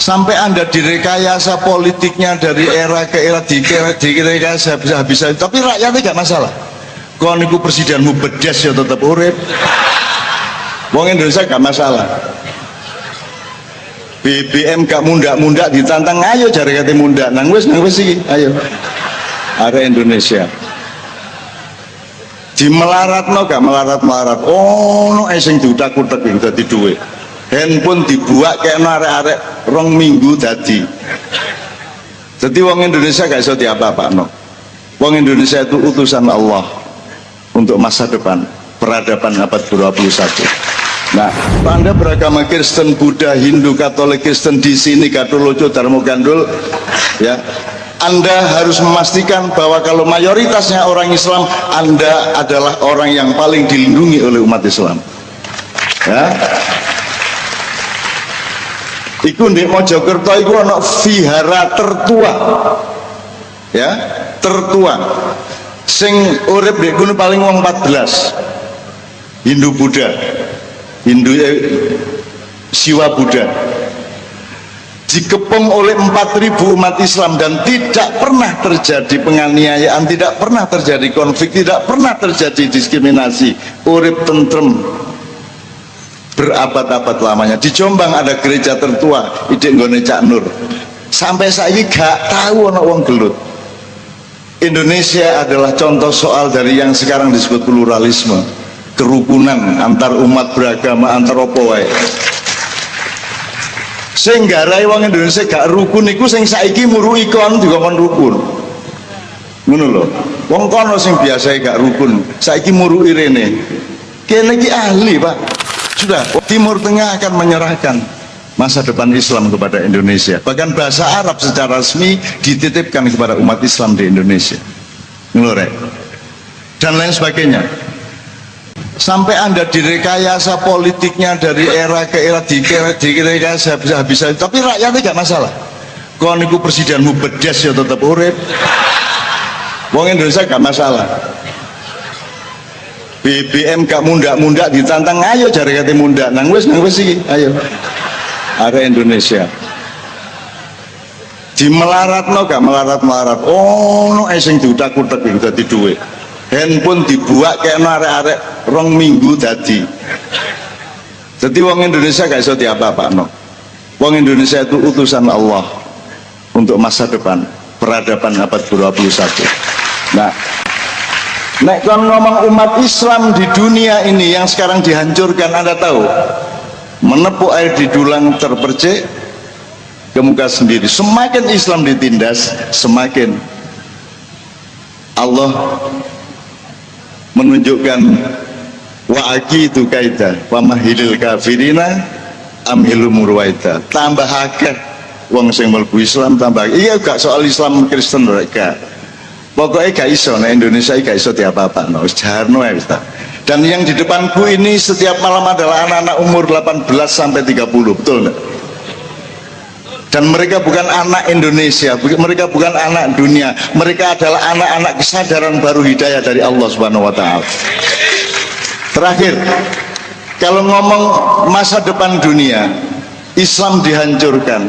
Sampai Anda direkayasa politiknya dari era ke era, direkayasa habis-habisan, tapi rakyatnya gak masalah. Kau niku presidenmu bedes ya tetap urip. Wong Indonesia gak masalah. BBM gak mundak-mundak ditantang, ayo jare kate mundak. Nang wis iki, ayo. Are Indonesia. Dimelaratno gak melarat-melarat. Oh, no sing diutak-utak iki dadi dhuwit. Handphone dibuat kayak arek-arek 2 minggu dadi. Jadi wong Indonesia gak iso diapa-apakno. Wong Indonesia itu utusan Allah untuk masa depan, peradaban abad 21. Nah, Anda beragama Kristen, Buddha, Hindu, Katolik, Kristen di sini Gatoloco, Darmo Gandul, ya. Anda harus memastikan bahwa kalau mayoritasnya orang Islam, Anda adalah orang yang paling dilindungi oleh umat Islam. Ya. Iku di Mojokerto iku ana vihara tertua, ya, tertua. Sing urip di kono paling wong 14. Hindu Buddha, Siwa Buddha. Dikepung oleh 4.000 umat Islam dan tidak pernah terjadi penganiayaan, tidak pernah terjadi konflik, tidak pernah terjadi diskriminasi. Urip tentrem berabad-abad lamanya. Di Jombang ada gereja tertua Idek Nggone Cak Nur, sampai saiki gak tahu ana wong gelut. Indonesia adalah contoh soal dari yang sekarang disebut pluralisme, kerukunan antar umat beragama, antar opo wae. Sing garai wong Indonesia gak rukun iku sing saiki murui kon dikon rukun. Ngono lho. Wong kono sing biasa gak rukun, saiki murui rene. Kene iki ahli, Pak. Sudah, Timur Tengah akan menyerahkan masa depan Islam kepada Indonesia. Bahkan bahasa Arab secara resmi dititipkan kepada umat Islam di Indonesia. Ngelorek. Dan lain sebagainya. Sampai Anda direkayasa politiknya dari era ke era, direkayasa habis-habisan, tapi rakyatnya gak masalah. Kau niku presidenmu bedes ya tetap urip. Wong Indonesia gak masalah. BBM gak mundak-mundak ditantang, ayo jare kate mundak. Nang wis iki, ayo. Are Indonesia. Dimelaratno gak melarat-melarat. Oh, no sing diutak-utak iki dadi dhuwit. Handphone dibuat kayak arek-arek 2 minggu dadi. Jadi wong Indonesia gak iso diapa-apakno. Wong Indonesia itu utusan Allah untuk masa depan, peradaban abad 21. Nah, nek kon ngomong umat Islam di dunia ini yang sekarang dihancurkan, Anda tahu, menepuk air di dulang terpercik ke muka sendiri. Semakin Islam ditindas, semakin Allah menunjukkan wa'aki itu kaida wa mahilil kafirina amhilu murwaida. Tambah akeh wong sing mlebu Islam, tambah. Iya gak soal Islam Kristen mereka. Pokoknya gak iso, nah Indonesia gak iso diapa-apa, no, jarno ya Ustaz. Dan yang di depanku ini setiap malam adalah anak-anak umur 18 sampai 30, betul enggak? Dan mereka bukan anak Indonesia, mereka bukan anak dunia, mereka adalah anak-anak kesadaran baru hidayah dari Allah Subhanahu wa Ta'ala. Terakhir, kalau ngomong masa depan dunia, Islam dihancurkan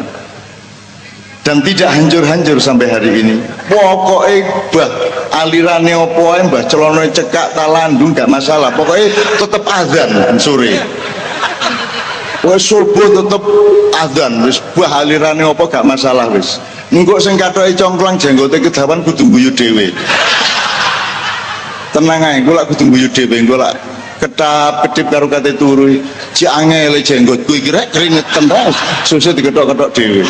dan tidak hancur-hancur sampai hari ini. Pokoknya bah alirannya opo ae, mbah celana cekak talandung gak masalah, pokoknya tetap azan sore. Wis subuh tetep adzan, wis bah alirannya opo gak masalah wis. Engko sing kathoke congklang jenggote kedawan kudu guyu dhewe. Tenang ae, engko lak kudu guyu dhewe, engko lak ketap-ketip karo kate turu. Ci angele jenggotku iki rek keringetan ra, susu diketok-ketok dhewe.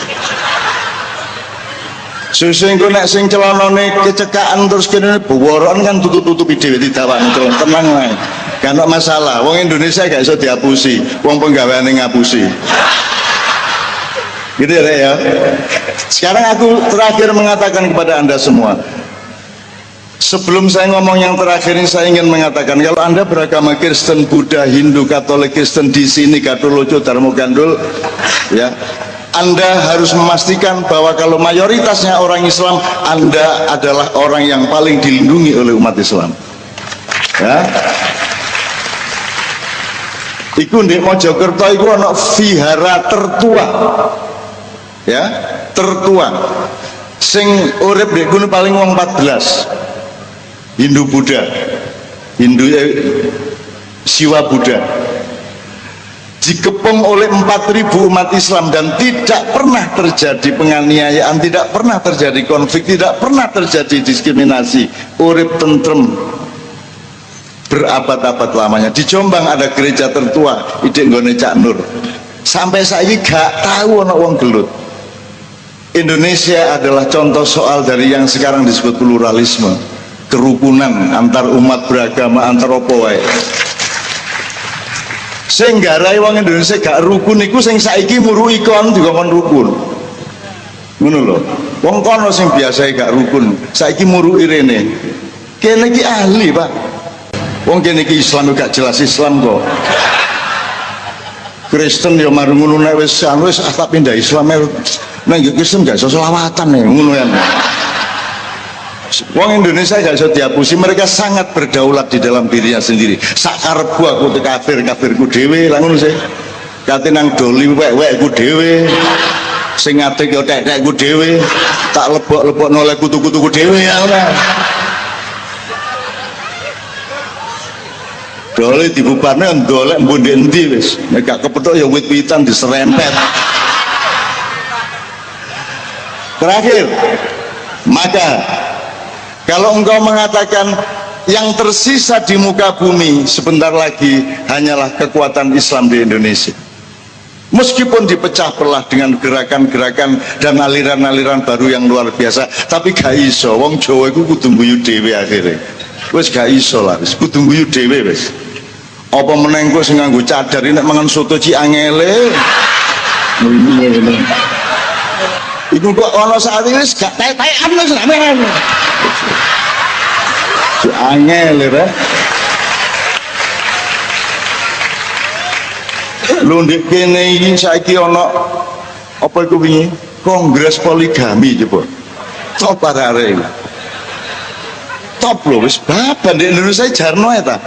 Susu engko nek sing celanane kecekaan terus kene boworon kan tutup-tutupi dhewe didawani, tenang ae. Gak ada masalah, wong Indonesia gak iso dihapusi, wong penggaweane ngapusi. Gitu ya. Sekarang aku terakhir mengatakan kepada Anda semua, sebelum saya ngomong yang terakhir ini, saya ingin mengatakan, kalau Anda beragama Kristen, Buddha, Hindu, Katolik, Kristen di sini Gatoloco, Darmo Gandul, ya, Anda harus memastikan bahwa kalau mayoritasnya orang Islam, Anda adalah orang yang paling dilindungi oleh umat Islam. Ya. Iku di Mojokerto iku ana vihara tertua. Ya, tertua. Sing urip di kono paling wong 14. Hindu Buddha. Siwa Buddha. Dikepung oleh 4.000 umat Islam dan tidak pernah terjadi penganiayaan, tidak pernah terjadi konflik, tidak pernah terjadi diskriminasi. Urip tentrem berabad-abad lamanya. Di Jombang ada gereja tertua Idik nggone Cak Nur. Sampai saiki gak tahu ana wong gelut. Indonesia adalah contoh soal dari yang sekarang disebut pluralisme, kerukunan antar umat beragama, antar opo wae. Sing garai wong Indonesia gak rukun iku sing saiki muruki kon dikon rukun. Ngono lho. Wong kono sing biasa gak rukun, saiki muruki rene. Kene iki ahli, Pak. Wong kene iki Islam gak jelas Islam kok. Kristen ya marung ngono nek wis tak pindah Islam nang Kristen gak iso selawatan nih ngono ya. Wong Indonesia gak iso dihapusi, mereka sangat berdaulat di dalam dirinya sendiri. Sakarepku aku kafirku dhewe lah ngono sih. Kate nang doli wek-wekku dhewe. Sing ngadeg ya tek-tekku dhewe. Tak lebok-lebokno oleh kutu-kutuku dhewe ya ora. Dole dibubarne ndolek mbundi endi wis. Nek gak kepethuk ya wit-witan diserempet. Terakhir, maka kalau engkau mengatakan yang tersisa di muka bumi sebentar lagi hanyalah kekuatan Islam di Indonesia, meskipun dipecah belah dengan gerakan-gerakan dan aliran-aliran baru yang luar biasa, tapi gak iso. Wong Jawa iku kudu guyu dhewe akhirnya. Wis gak iso lah, wis kudu guyu dhewe wis. Apa meneng kowe sing nganggo cadar nek mangan soto ci angele. Iku kok ana saat ini wis gak taek-taekan wis sampean. Ci angele re. Lho ndek kene iki saiki ana apa iku wingi? Kongres poligami coba. Top arek. Top lho wis baban di Indonesia jarno ya ta.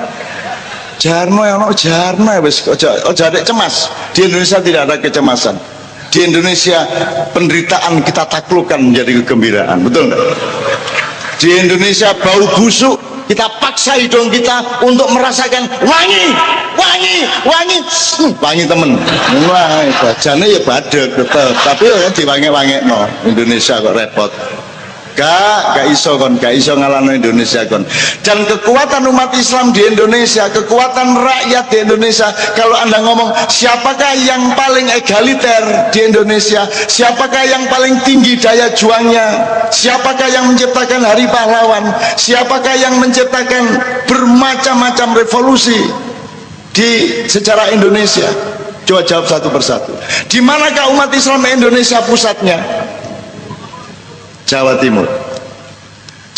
Jarno wis aja cemas. Di Indonesia tidak ada kecemasan. Di Indonesia penderitaan kita taklukkan menjadi kegembiraan, betul enggak? Di Indonesia bau busuk kita paksa hidung kita untuk merasakan wangi temen. Wah, bajane ya badhe tetep, tapi ya diwangi-wangi no. Indonesia kok repot. Gak iso ngalahno Indonesia kon. Dan kekuatan umat Islam di Indonesia, kekuatan rakyat di Indonesia, kalau Anda ngomong siapakah yang paling egaliter di Indonesia, siapakah yang paling tinggi daya juangnya, siapakah yang menciptakan Hari Pahlawan, siapakah yang menciptakan bermacam-macam revolusi di sejarah Indonesia, coba jawab satu persatu. Di manakah umat Islam Indonesia pusatnya? Jawa Timur.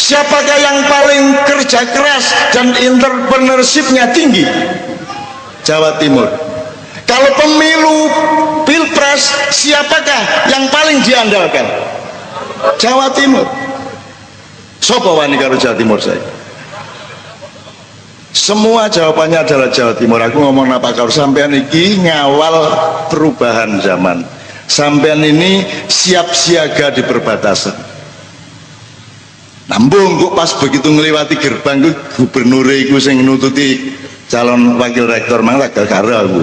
Siapakah yang paling kerja keras dan entrepreneurship-nya tinggi? Jawa Timur. Kalau pemilu pilpres, siapakah yang paling diandalkan? Jawa Timur. Sopo wani karo Jawa Timur saya? Semua jawabannya adalah Jawa Timur. Aku ngomong apa kalau sampean iki ngawal perubahan zaman. Sampean ini siap siaga di perbatasan. Nambung kok pas begitu ngelewati gerbang ku gubernur iku sing nututi calon wakil rektor mang tak karo aku.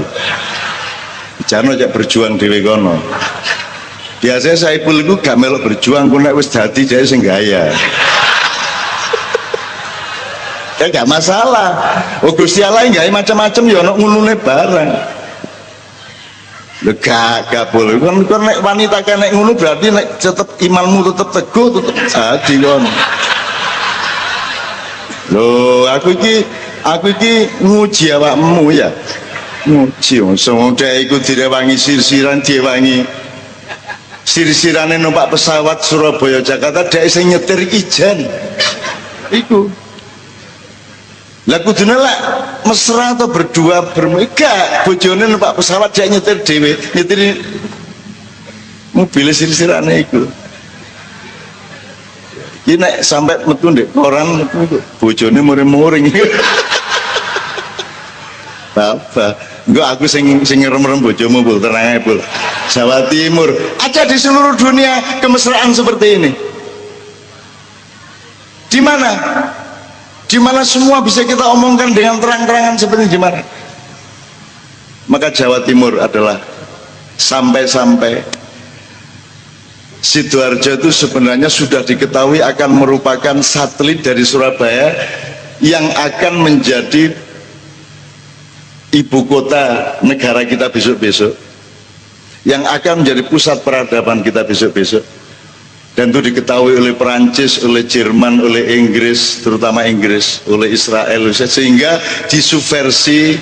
Jarno cek berjuang dhewe kono. Biasanya Saiful iku gak melok berjuang ku nek wis dadi dhewe sing gaya. Ya gak masalah. Oh Gusti Allah gawe macam-macam ya ono ngunune barang. Gak boleh kan nek wanita kene ngono berarti nek tetep imanmu tetep teguh tetep jadi kon. Lho aku iki nguji awakmu ya. Nguji wong dhek iku direwangi sir-siran direwangi. Sir-sirane numpak pesawat Surabaya Jakarta dhek sing nyetir ijen. Iku. Lah kudune lek mesra atau berdua bermega bojone numpak pesawat dia nyetir dhewe nyetir mobil sir-sirane iku. Iki nek sampai metu ndek koran bojone muring-muring. Bapak, enggak aku sing ngerem-rem bojomu Bul, tenang aja Bul. Jawa Timur, ada di seluruh dunia kemesraan seperti ini. Di mana? Di mana semua bisa kita omongkan dengan terang-terangan seperti di mana? Maka Jawa Timur adalah sampai-sampai Sidoarjo itu sebenarnya sudah diketahui akan merupakan satelit dari Surabaya yang akan menjadi ibu kota negara kita besok-besok, yang akan menjadi pusat peradaban kita besok-besok. Dan itu diketahui oleh Perancis, oleh Jerman, oleh Inggris, terutama Inggris, oleh Israel, sehingga disubversi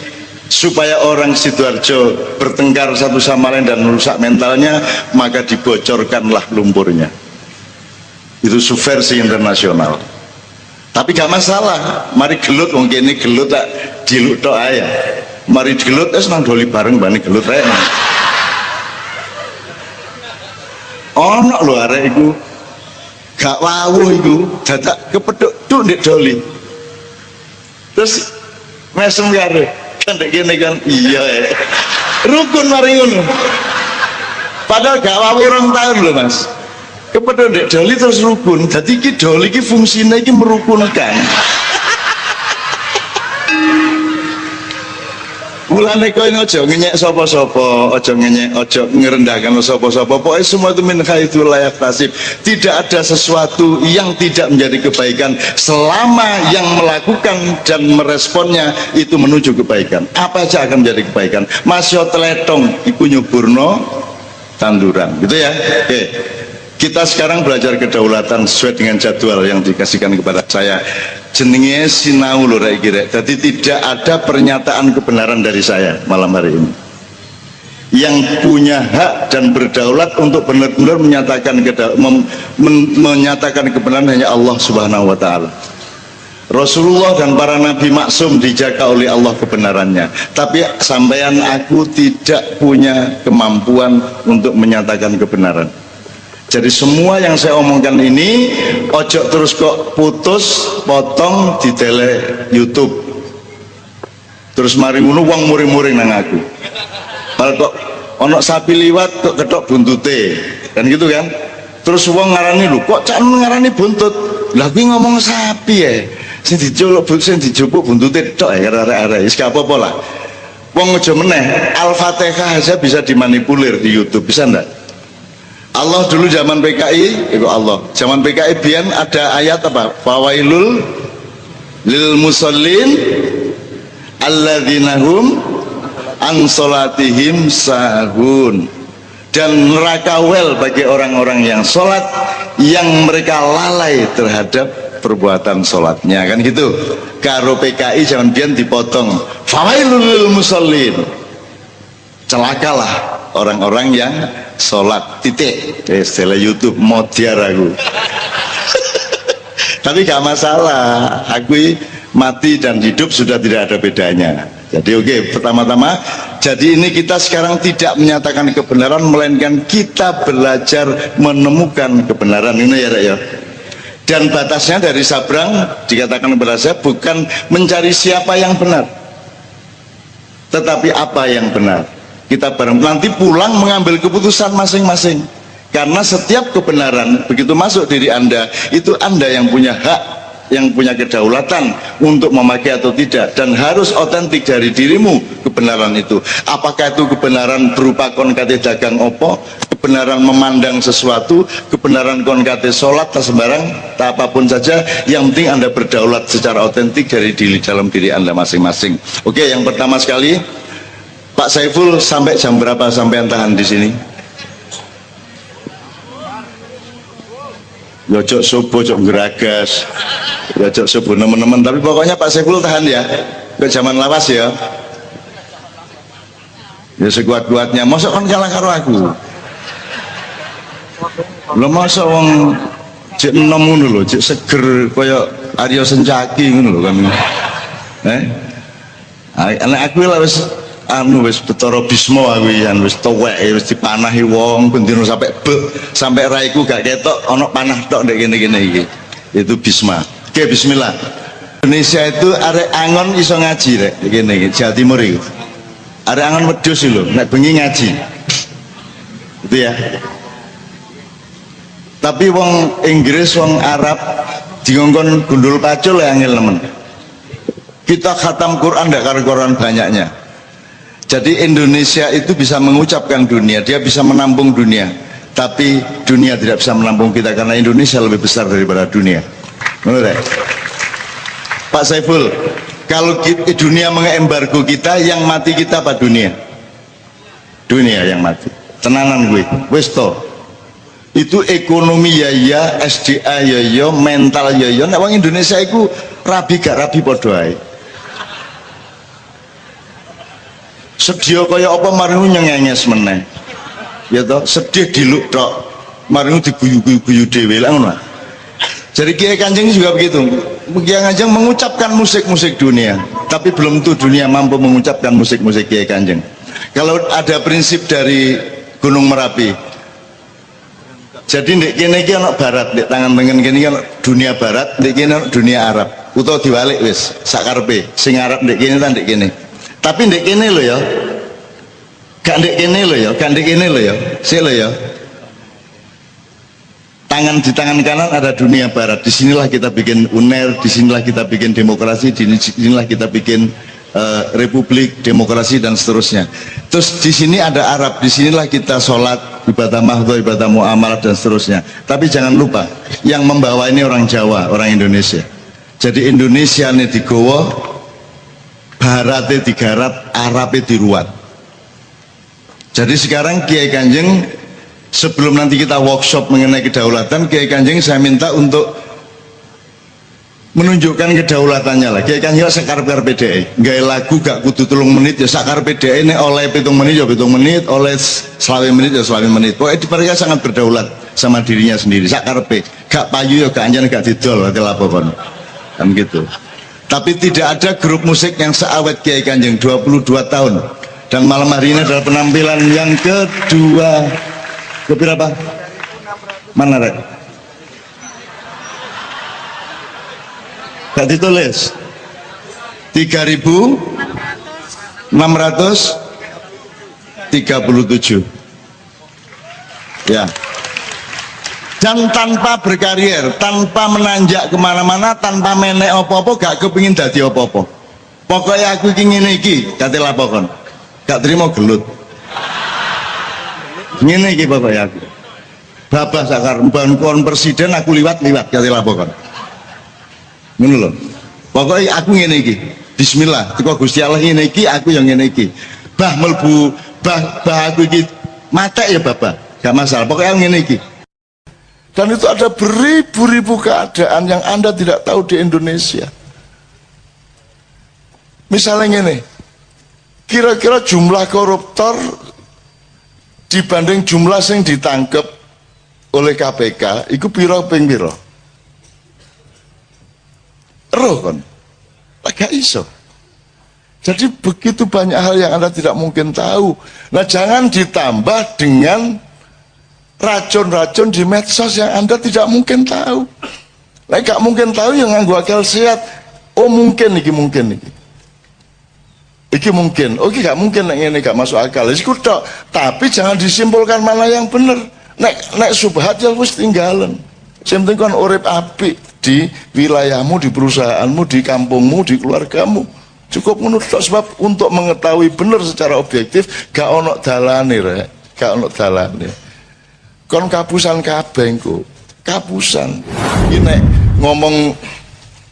supaya orang Sidoarjo bertengkar satu sama lain dan merusak mentalnya, maka dibocorkanlah lumpurnya. Itu subversi internasional. Tapi gak masalah, mari gelut, mungkin ini gelut tak diluk tok aja. Mari gelut, senang doli bareng bani gelut aja. Ono lho arek iku gak wawuh iku dadak kepethuk tuk ndek doli. Terus mesem karo kan ndek kene kan iya rukun mari ngono. Padahal gak wawuh 2 tahun lho Mas. Kepethuk ndek doli terus rukun. Dadi iki doli iki fungsine iki merukunkan. Mulane kowe aja ngenyek sapa-sapa, aja ngenyek, aja ngerendahkan sapa-sapa. Pokoknya semua itu min haitsu la yahtasib. Tidak ada sesuatu yang tidak menjadi kebaikan selama yang melakukan dan meresponnya itu menuju kebaikan. Apa aja akan menjadi kebaikan. Masya teletong iku nyuburno tanduran, gitu ya. Oke. Kita sekarang belajar kedaulatan sesuai dengan jadwal yang dikasihkan kepada saya. Jenenge sinau lho rek iki rek. Jadi tidak ada pernyataan kebenaran dari saya malam hari ini. Yang punya hak dan berdaulat untuk benar-benar menyatakan kebenaran hanya Allah Subhanahu wa taala. Rasulullah dan para nabi maksum dijaga oleh Allah kebenarannya. Tapi sampean aku tidak punya kemampuan untuk menyatakan kebenaran. Jadi semua yang saya omongkan ini ojo terus kok putus potong di tele YouTube. Terus mari ngono wong muring-muring nang aku. Kalau kok ono sapi liwat kok ketok buntute, kan gitu kan? Terus wong ngarani lho, kok cak ngarani buntut? Lah kuwi ngomong sapi ya. Sing dijupuk buntute tok ya arek-arek. Wis gak apa-apa lah. Wong aja meneh, Al-Fatihah aja bisa dimanipulir di YouTube, bisa ndak? Allah dulu zaman PKI, itu Allah. Zaman PKI biyen ada ayat apa? Fawailul lil musallin alladzina hum an salatihim sahun. Dan neraka wel bagi orang-orang yang sholat yang mereka lalai terhadap perbuatan sholatnya, kan gitu. Karo PKI zaman biyen dipotong fawailul lil musallin. Celakalah orang-orang yang sholat, titik. Setelah YouTube modiar aku. Tapi gak masalah, aku mati dan hidup sudah tidak ada bedanya. Jadi oke, pertama-tama jadi ini kita sekarang tidak menyatakan kebenaran, melainkan kita belajar menemukan kebenaran ini ya Rek ya. Dan batasnya dari Sabrang dikatakan kepada saya bukan mencari siapa yang benar, tetapi apa yang benar. Kita bareng nanti pulang mengambil keputusan masing-masing, karena setiap kebenaran begitu masuk diri Anda itu Anda yang punya hak, yang punya kedaulatan untuk memakai atau tidak, dan harus otentik dari dirimu kebenaran itu. Apakah itu kebenaran berupa konkate dagang opo, kebenaran memandang sesuatu, kebenaran konkate sholat, tak sembarang, tak apapun saja, yang penting Anda berdaulat secara otentik dari diri dalam diri Anda masing-masing. Oke, yang pertama sekali Pak Saiful, sampai jam berapa sampai tahan di sini? Yojok subuh, cok geragas, yojok subuh nemen-nemen. Tapi pokoknya Pak Saiful tahan ya, ke zaman lawas ya. Ya sekuat-kuatnya. Masa kan kalah karo aku? Lo masa wong cek enom ngono lho, cek seger kaya Arya Sencaki ngono lho kan. Anak aku lah wis anu wis betara Bisma aku yan wis tuwek wis dipanahi wong bendino sampai raiku gak ketok ana panah tok ndek kene-kene iki. Itu Bisma. Oke, bismillah. Indonesia itu arek angon iso ngaji rek kene iki Jawa Timur iki. Arek angon wedhus lho nek bengi ngaji. Itu ya. Tapi wong Inggris, wong Arab dingongkon gundul pacul ya angel nemen. Kita khatam Quran ndak karo-karoan banyaknya. Jadi Indonesia itu bisa mengucapkan dunia, dia bisa menampung dunia. Tapi dunia tidak bisa menampung kita karena Indonesia lebih besar daripada dunia. Menurut saya. Pak Saiful, kalau dunia mengembargo kita, yang mati kita apa dunia? Dunia yang mati. Tenanan gue, wis to. Itu ekonomi ya, SDA ya, mental ya. Nek wong Indonesia itu rabi gak rabi padha ae. Sedya kaya apa maringu nyengenges meneh. Ya toh, sedih diluk tok. Maringu diguyu-guyu dhewe lha ngono. Jadi Kiai Kanjeng juga begitu. Kiai Kanjeng mengucapkan musik-musik dunia, tapi belum tentu dunia mampu mengucapkan musik-musik Kiai Kanjeng. Kalau ada prinsip dari Gunung Merapi, jadi ndek kene iki ana barat, ndek tangan tengen kene iki ana dunia barat, ndek kene ana dunia Arab. Utawa diwalik wis, sakarepe. Sing Arab ndek kene ta ndek kene. Tapi ndek kene lho ya. Gak ndek kene lho ya, gak ndek kene lho ya. Sik lho ya. Di tangan kanan ada dunia barat. Disinilah kita bikin UNER, disinilah kita bikin demokrasi, disinilah kita bikin republik, demokrasi dan seterusnya. Terus di sini ada Arab, disinilah kita sholat, ibadah mahdoh, ibadah muamalah dan seterusnya. Tapi jangan lupa, yang membawa ini orang Jawa, orang Indonesia. Jadi Indonesia ini digowo, Baratnya digarap, Arabnya diruat. Jadi sekarang Kiai Kanjeng, sebelum nanti kita workshop mengenai kedaulatan, Kiai Kanjeng saya minta untuk menunjukkan kedaulatannya lah. Kiai Kanjeng sakar-sakar PDI, gaya lagu gak kudu 3 menit ya sakar PDI ini oleh 7 menit ya 7 menit, oleh 20 menit ya 20 menit. Pokoknya mereka sangat berdaulat sama dirinya sendiri. Sakar P, gak payu ya gak anjan gak didol, berarti lapor kan gitu. Tapi tidak ada grup musik yang seawet Kiai Kanjeng 22 tahun. Dan malam hari ini adalah penampilan yang kedua. Keberapa? Mana rek? Gak ditulis 3.637 ya. Dan tanpa berkarier, tanpa menanjak kemana-mana, tanpa menek apa-apa, gak kepingin dadi apa-apa. Pokoknya aku ingin iki kate lapokon gak terima gelut ngene iki pokoknya aku babah sakar kon presiden aku liwat kate lapokon ngono lho. Pokoknya aku ngene iki. Bismillah, teko Gusti Allah ngene iki, aku yang ngene iki. Bah melbu, bah aku iki matek ya Bapak. Gak masalah. Pokoknya aku ngene iki. Dan itu ada beribu-ribu keadaan yang Anda tidak tahu di Indonesia. Misalnya ngene. Kira-kira jumlah koruptor dibanding jumlah yang ditangkap oleh KPK, itu piro ping piro? Roh kan, gak iso. Jadi begitu banyak hal yang Anda tidak mungkin tahu. Nah jangan ditambah dengan racun-racun di medsos yang Anda tidak mungkin tahu. Nah gak mungkin tahu yang nganggo akal sehat. Oh mungkin iki mungkin iki. Iki mungkin. Oke gak mungkin ini gak masuk akal. Iku tok. Tapi jangan disimpulkan mana yang benar. Nek subhat ya wis tinggalan. Sing penting kan urip apik di wilayahmu, di perusahaanmu, di kampungmu, di keluargamu. Cukup menurut sebab untuk mengetahui benar secara objektif gak ono dalane rek, gak ono dalane. Kon kapusan kabeh engko. Kapusan. Ini ngomong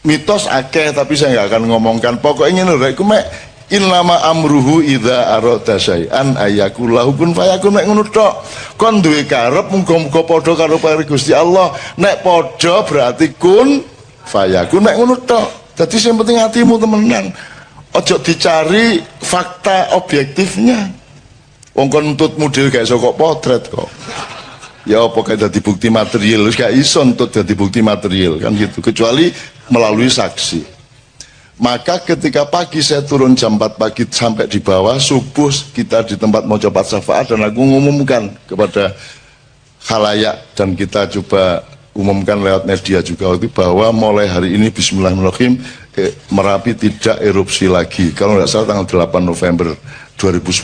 mitos akeh tapi saya nggak akan ngomongkan. Pokoknya ngene rek, iku mek innama amruhu idza arada syai'an ayakul lahu kun fayakun. Mek ngono tok. Kon duwe karep muga-muga padha karo pari Gusti Allah. Nek padha berarti kun fayakun. Mek ngono tok. Dadi sing penting hatimu temenan. Ojo dicari fakta objektifnya. Wong kon nuntut model gak iso kok potret kok. Ya apa kayak dadi bukti material, gak iso nuntut dadi bukti material kan gitu. Kecuali melalui saksi. Maka ketika pagi saya turun jam 4 pagi sampai di bawah, subuh kita di tempat mau coba syafaat, dan aku mengumumkan kepada khalayak, dan kita coba umumkan lewat media juga waktu itu, bahwa mulai hari ini bismillahirrahmanirrahim Merapi tidak erupsi lagi. Kalau nggak salah tanggal 8 November 2010.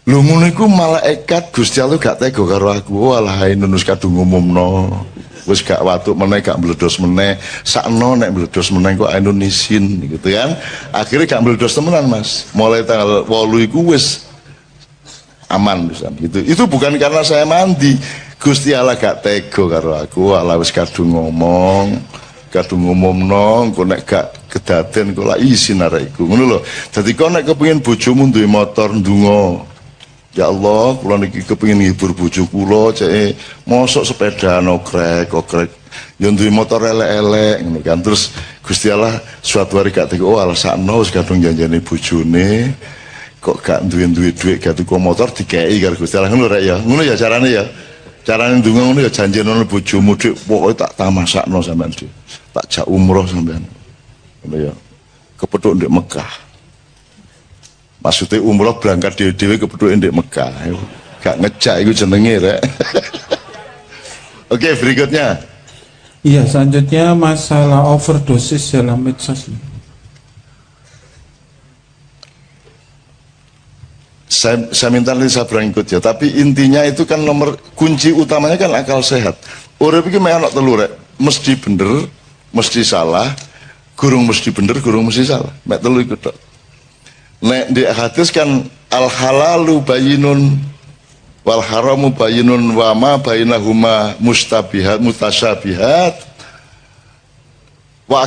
Lho ngono iku malaikat Gusti Allah gak tega karo aku. Walah Indonesia kadung ngumumno. Wis gak watuk meneh, gak meledos meneh. Sakno nek meledos meneh kok Indonesian gitu kan. Akhirnya gak meledos temenan Mas. Mulai tanggal 8 iku wis aman bisa. Itu bukan karena saya mandi. Gusti Allah gak tega karo aku. Walah wis kadung ngomongno, kok nek gak kedaden kok lak isin arek iku. Ngono lho. Dadi kok nek kepengin bojomu duwe motor ndonga. Ya Allah, kula niki kepengin ngibur bojo kula, cek mosok sepeda okrek. Ya duwe motor elek-elek ngono kan. Terus Gusti Allah suatu hari gak tega, oh alasakno wis kadung janjane bojone. Kok gak duwe duit gak tuku motor dikei karo Gusti Allah ngono rek ya. Ngono ya carane ya. Carane ndonga ngono ya janjene bojomu dik pokoke tak tamasakno sampean dik. Tak jak umroh sampean. Ngono ya. Kepethuk ndek Mekah. Maksudnya umroh berangkat dewe-dewe kepethuk ndek Mekah. Gak ngejak iku jenenge rek. Oke, berikutnya. Iya, selanjutnya masalah overdosis dalam medsos. Saya minta nanti saya berangkut ya, tapi intinya itu kan nomor kunci utamanya kan akal sehat. Urip iki mek ana telu rek, mesti bener, mesti salah, gurung mesti bener, gurung mesti salah. Mek telu iku tok. Nek di hadis kan al halalu bayinun wal haramu bayinun wa ma bainahuma mustabihat mutasyabihat wa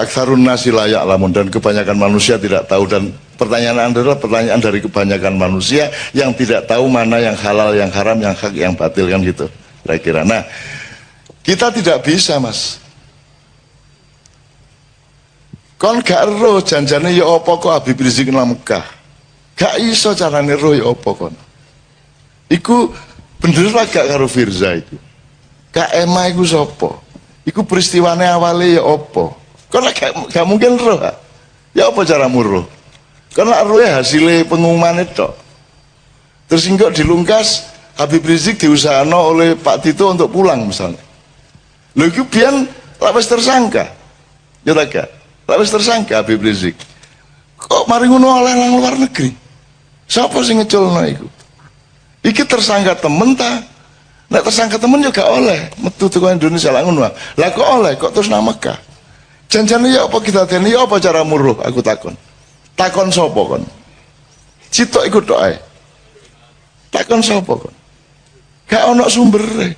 aktsarun nasi la ya'lamun, dan kebanyakan manusia tidak tahu. Dan pertanyaan Anda adalah pertanyaan dari kebanyakan manusia yang tidak tahu mana yang halal, yang haram, yang hak, yang batil kan gitu kira-kira. Nah, kita tidak bisa Mas. Kon gak roh janjane ya apa kok Habib Rizik nang Mekah. Gak iso carane roh ya apa kon. Iku bener lah gak karo Firza iku. Kak Ema iku sapa? Iku peristiwane awale ya apa? Kon gak mungkin roh. Ya apa caramu roh? Karena roh ya hasilnya pengumuman itu. Terus enggak dilungkas Habib Rizik diusahano oleh Pak Tito untuk pulang misalnya. Lho iku biyen lapis tersangka. Ya tak gak? Lapis tersangka Habib Rizik. Kok mari ngono oleh nang luar negeri? Siapa sing ngeculno iku? Iki tersangka temen ta? Nek tersangka temen juga oleh metu teko Indonesia lah ngono. Lah kok oleh kok terus nang Mekah? Janjane ya apa kita teni ya apa cara muruh aku takon. Takon sapa kon? Citok iku tok ae. Takon sapa kon? Gak ono sumbere.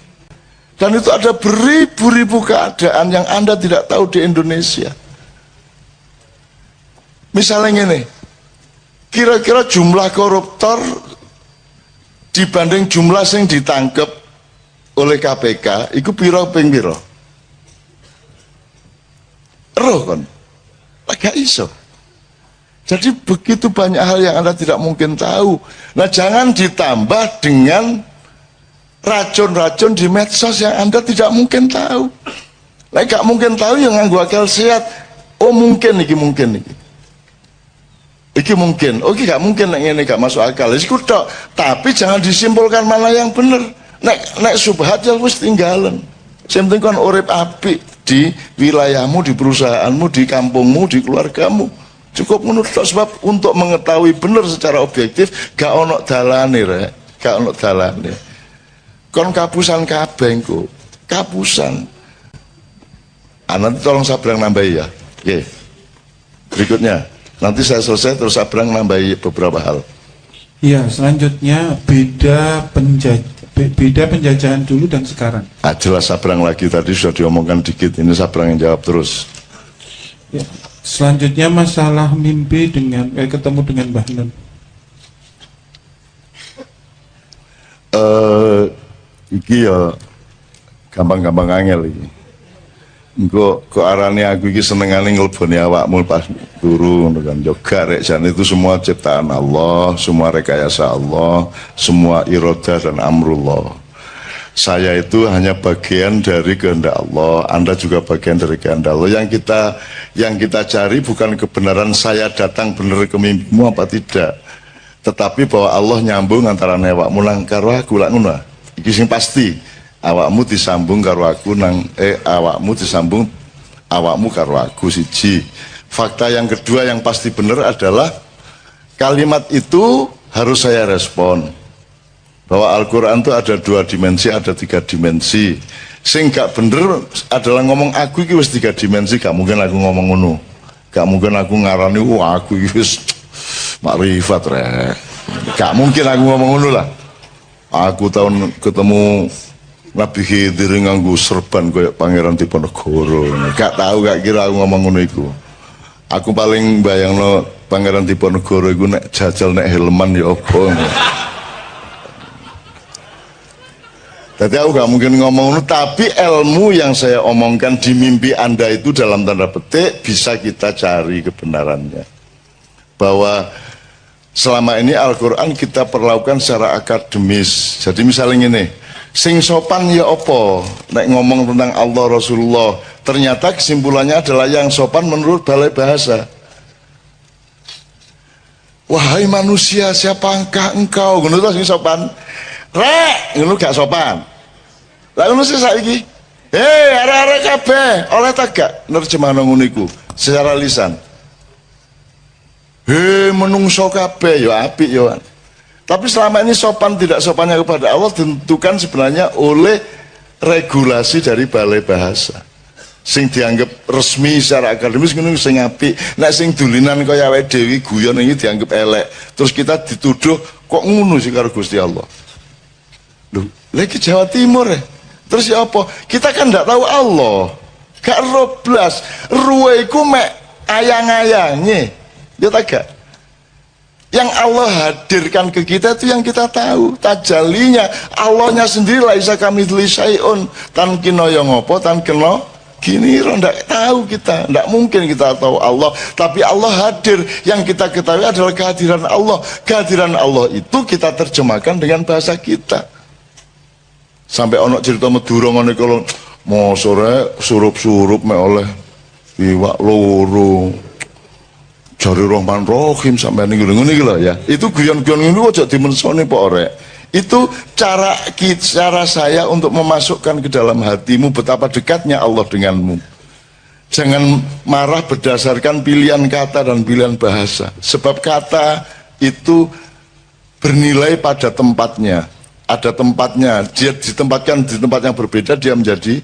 Dan itu ada beribu-ribu keadaan yang Anda tidak tahu di Indonesia. Misalnya ini, kira-kira jumlah koruptor dibanding jumlah yang ditangkap oleh KPK, itu piro ping piro? Roh kan? Gak iso. Jadi begitu banyak hal yang Anda tidak mungkin tahu. Nah jangan ditambah dengan racun-racun di medsos yang Anda tidak mungkin tahu. Nah gak mungkin tahu yang nganggo akal sehat. Oh mungkin iki mungkin iki. Iki mungkin, oke gak mungkin nek ngene gak masuk akal. Iku tok, tapi jangan disimpulkan mana yang bener. Nek subhat ya wis tinggalan. Sing penting kon urip apik di wilayahmu, di perusahaanmu, di kampungmu, di keluargamu. Cukup menurut sebab untuk mengetahui benar secara objektif gak ono dalane rek, gak ono dalane. Kon kapusan kabeh engko. Kapusan. Nanti tolong Sabrang nambahi ya. Oke. Berikutnya. Nanti saya selesai terus Sabrang nambahi beberapa hal. Iya, selanjutnya beda penjajahan dulu dan sekarang. Jelas Sabrang lagi tadi sudah diomongkan dikit, ini Sabrang yang jawab terus. Ya. Selanjutnya masalah mimpi dengan ketemu dengan Mbah Nun. Iki ya gampang-gampang angel iki. Engko kok arane aku iki senengane ngleboni awakmu pas turu ngono kan. Yoga rek jan itu semua ciptaan Allah, semua rekayasa Allah, semua iroda dan amrullah. saya itu hanya bagian dari kehendak Allah, Anda juga bagian dari kehendak Allah. Yang kita cari bukan kebenaran saya datang benar ke mimpimu apa tidak, tetapi bahwa Allah nyambung antara awakmu nang karo aku lak ngono. Iki sing pasti. Awakmu disambung karo aku awakmu disambung awakmu karo aku siji. Fakta yang kedua yang pasti benar adalah kalimat itu harus saya respon. Bahwa Al-Quran itu ada 2 dimensi, ada 3 dimensi. Sing gak bener adalah ngomong aku iki wis 3 dimensi, gak mungkin aku ngomong ngono. Gak mungkin aku ngarani aku iki wis makrifat rek. Gak mungkin aku ngomong ngono lah. Aku tahun ketemu Nabi Khidir nganggo serban kayak Pangeran Diponegoro. Gak tahu, gak kira aku ngomong ngono iku. Aku paling bayangno Pangeran Diponegoro iku nek jajal nek helman ya apa. Jadi aku gak mungkin ngomong ngono, tapi ilmu yang saya omongkan di mimpi Anda itu dalam tanda petik bisa kita cari kebenarannya. Bahwa selama ini Al-Quran kita perlakukan secara akademis. Jadi misalnya ini, sing sopan ya opo nek ngomong tentang Allah Rasulullah, ternyata kesimpulannya adalah yang sopan menurut balai bahasa. Wahai manusia, siapakah engkau? Ngono to sing sopan. Rek, ngono gak sopan. Lah ngono sih saiki. Arek-arek kabeh, oleh ta gak nerjemahno ngono iku secara lisan. Menungso kabeh ya apik ya. Tapi selama ini sopan tidak sopannya kepada Allah ditentukan sebenarnya oleh regulasi dari balai bahasa. Sing dianggap resmi secara akademis ngono sing apik. Nek sing dulinan kaya awake dhewe guyon iki dianggap elek. Terus kita dituduh kok ngono sih karo Gusti Allah. Loh, lagi Jawa Timur ya. Terus ya apa? Kita kan ndak tahu Allah. Gak roblas. Ruwe iku mek ayang-ayangnya. Ya tak gak? Yang Allah hadirkan ke kita itu yang kita tahu. Tajalinya Allahnya sendiri laisa kamitsli syai'un. Tan kena ya ngopo, tan kena gini ndak tahu kita. Ndak mungkin kita tahu Allah. Tapi Allah hadir. Yang kita ketahui adalah kehadiran Allah. Kehadiran Allah itu kita terjemahkan dengan bahasa kita. Sampai ono cerita Madura ngene kalau mau sore surup-surup mek oleh iwak loro jari Rahman Rahim sampai ning ngene iki lho ya. Itu guyon-guyon ngono aja dimensoni Pak Orek. Itu cara saya untuk memasukkan ke dalam hatimu betapa dekatnya Allah denganmu. Jangan marah berdasarkan pilihan kata dan pilihan bahasa. Sebab kata itu bernilai pada tempatnya. Ada tempatnya, dia ditempatkan di tempat yang berbeda, dia menjadi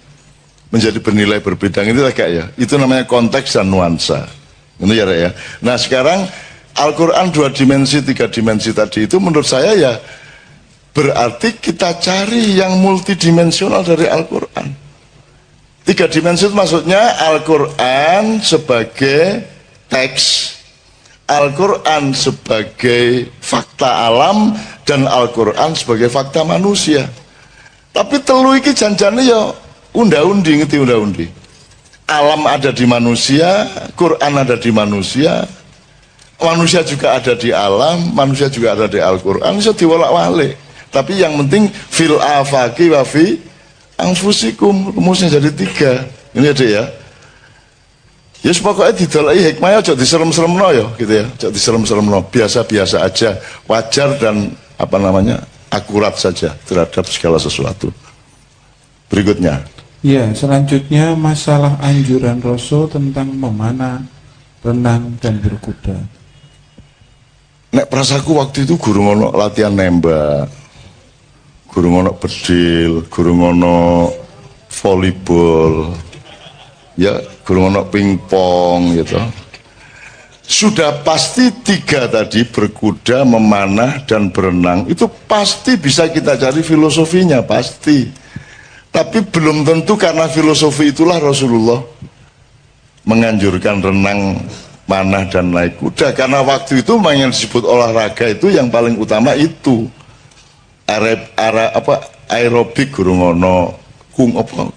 bernilai berbeda. Ini agak ya, itu namanya konteks dan nuansa. Ini ya, ya. Nah sekarang Al-Quran 2 dimensi, 3 dimensi tadi itu menurut saya ya berarti kita cari yang multidimensional dari Al-Quran. 3 dimensi itu maksudnya Al-Quran sebagai teks, Al-Quran sebagai fakta alam, dan Al-Quran sebagai fakta manusia. Tapi telu iki janjane ya unda-undi, ngerti unda-undi. Alam ada di manusia, Quran ada di manusia, manusia juga ada di alam, manusia juga ada di Al-Quran, bisa diwolak-walik. Tapi yang penting fil afaqi wa fi anfusikum, rumusnya jadi 3. Ini ada ya. Ya pokoknya didolai hikmahnya aja diserem-seremno ya gitu ya. Aja diserem-seremno, biasa-biasa aja, wajar dan apa namanya akurat saja terhadap segala sesuatu. Berikutnya. Ya, selanjutnya masalah anjuran Rasul tentang memanah, renang dan berkuda. Nek prasaku waktu itu guru ngono latihan nembak, guru ngono bedil, guru ngono volleyball, ya guru ngono pingpong gitu. Sudah pasti 3 tadi, berkuda, memanah, dan berenang, itu pasti bisa kita cari filosofinya, pasti. Tapi belum tentu karena filosofi itulah Rasulullah menganjurkan renang, manah, dan naik kuda. Karena waktu itu yang disebut olahraga itu yang paling utama itu. Aerobik guru ngono, kung apa?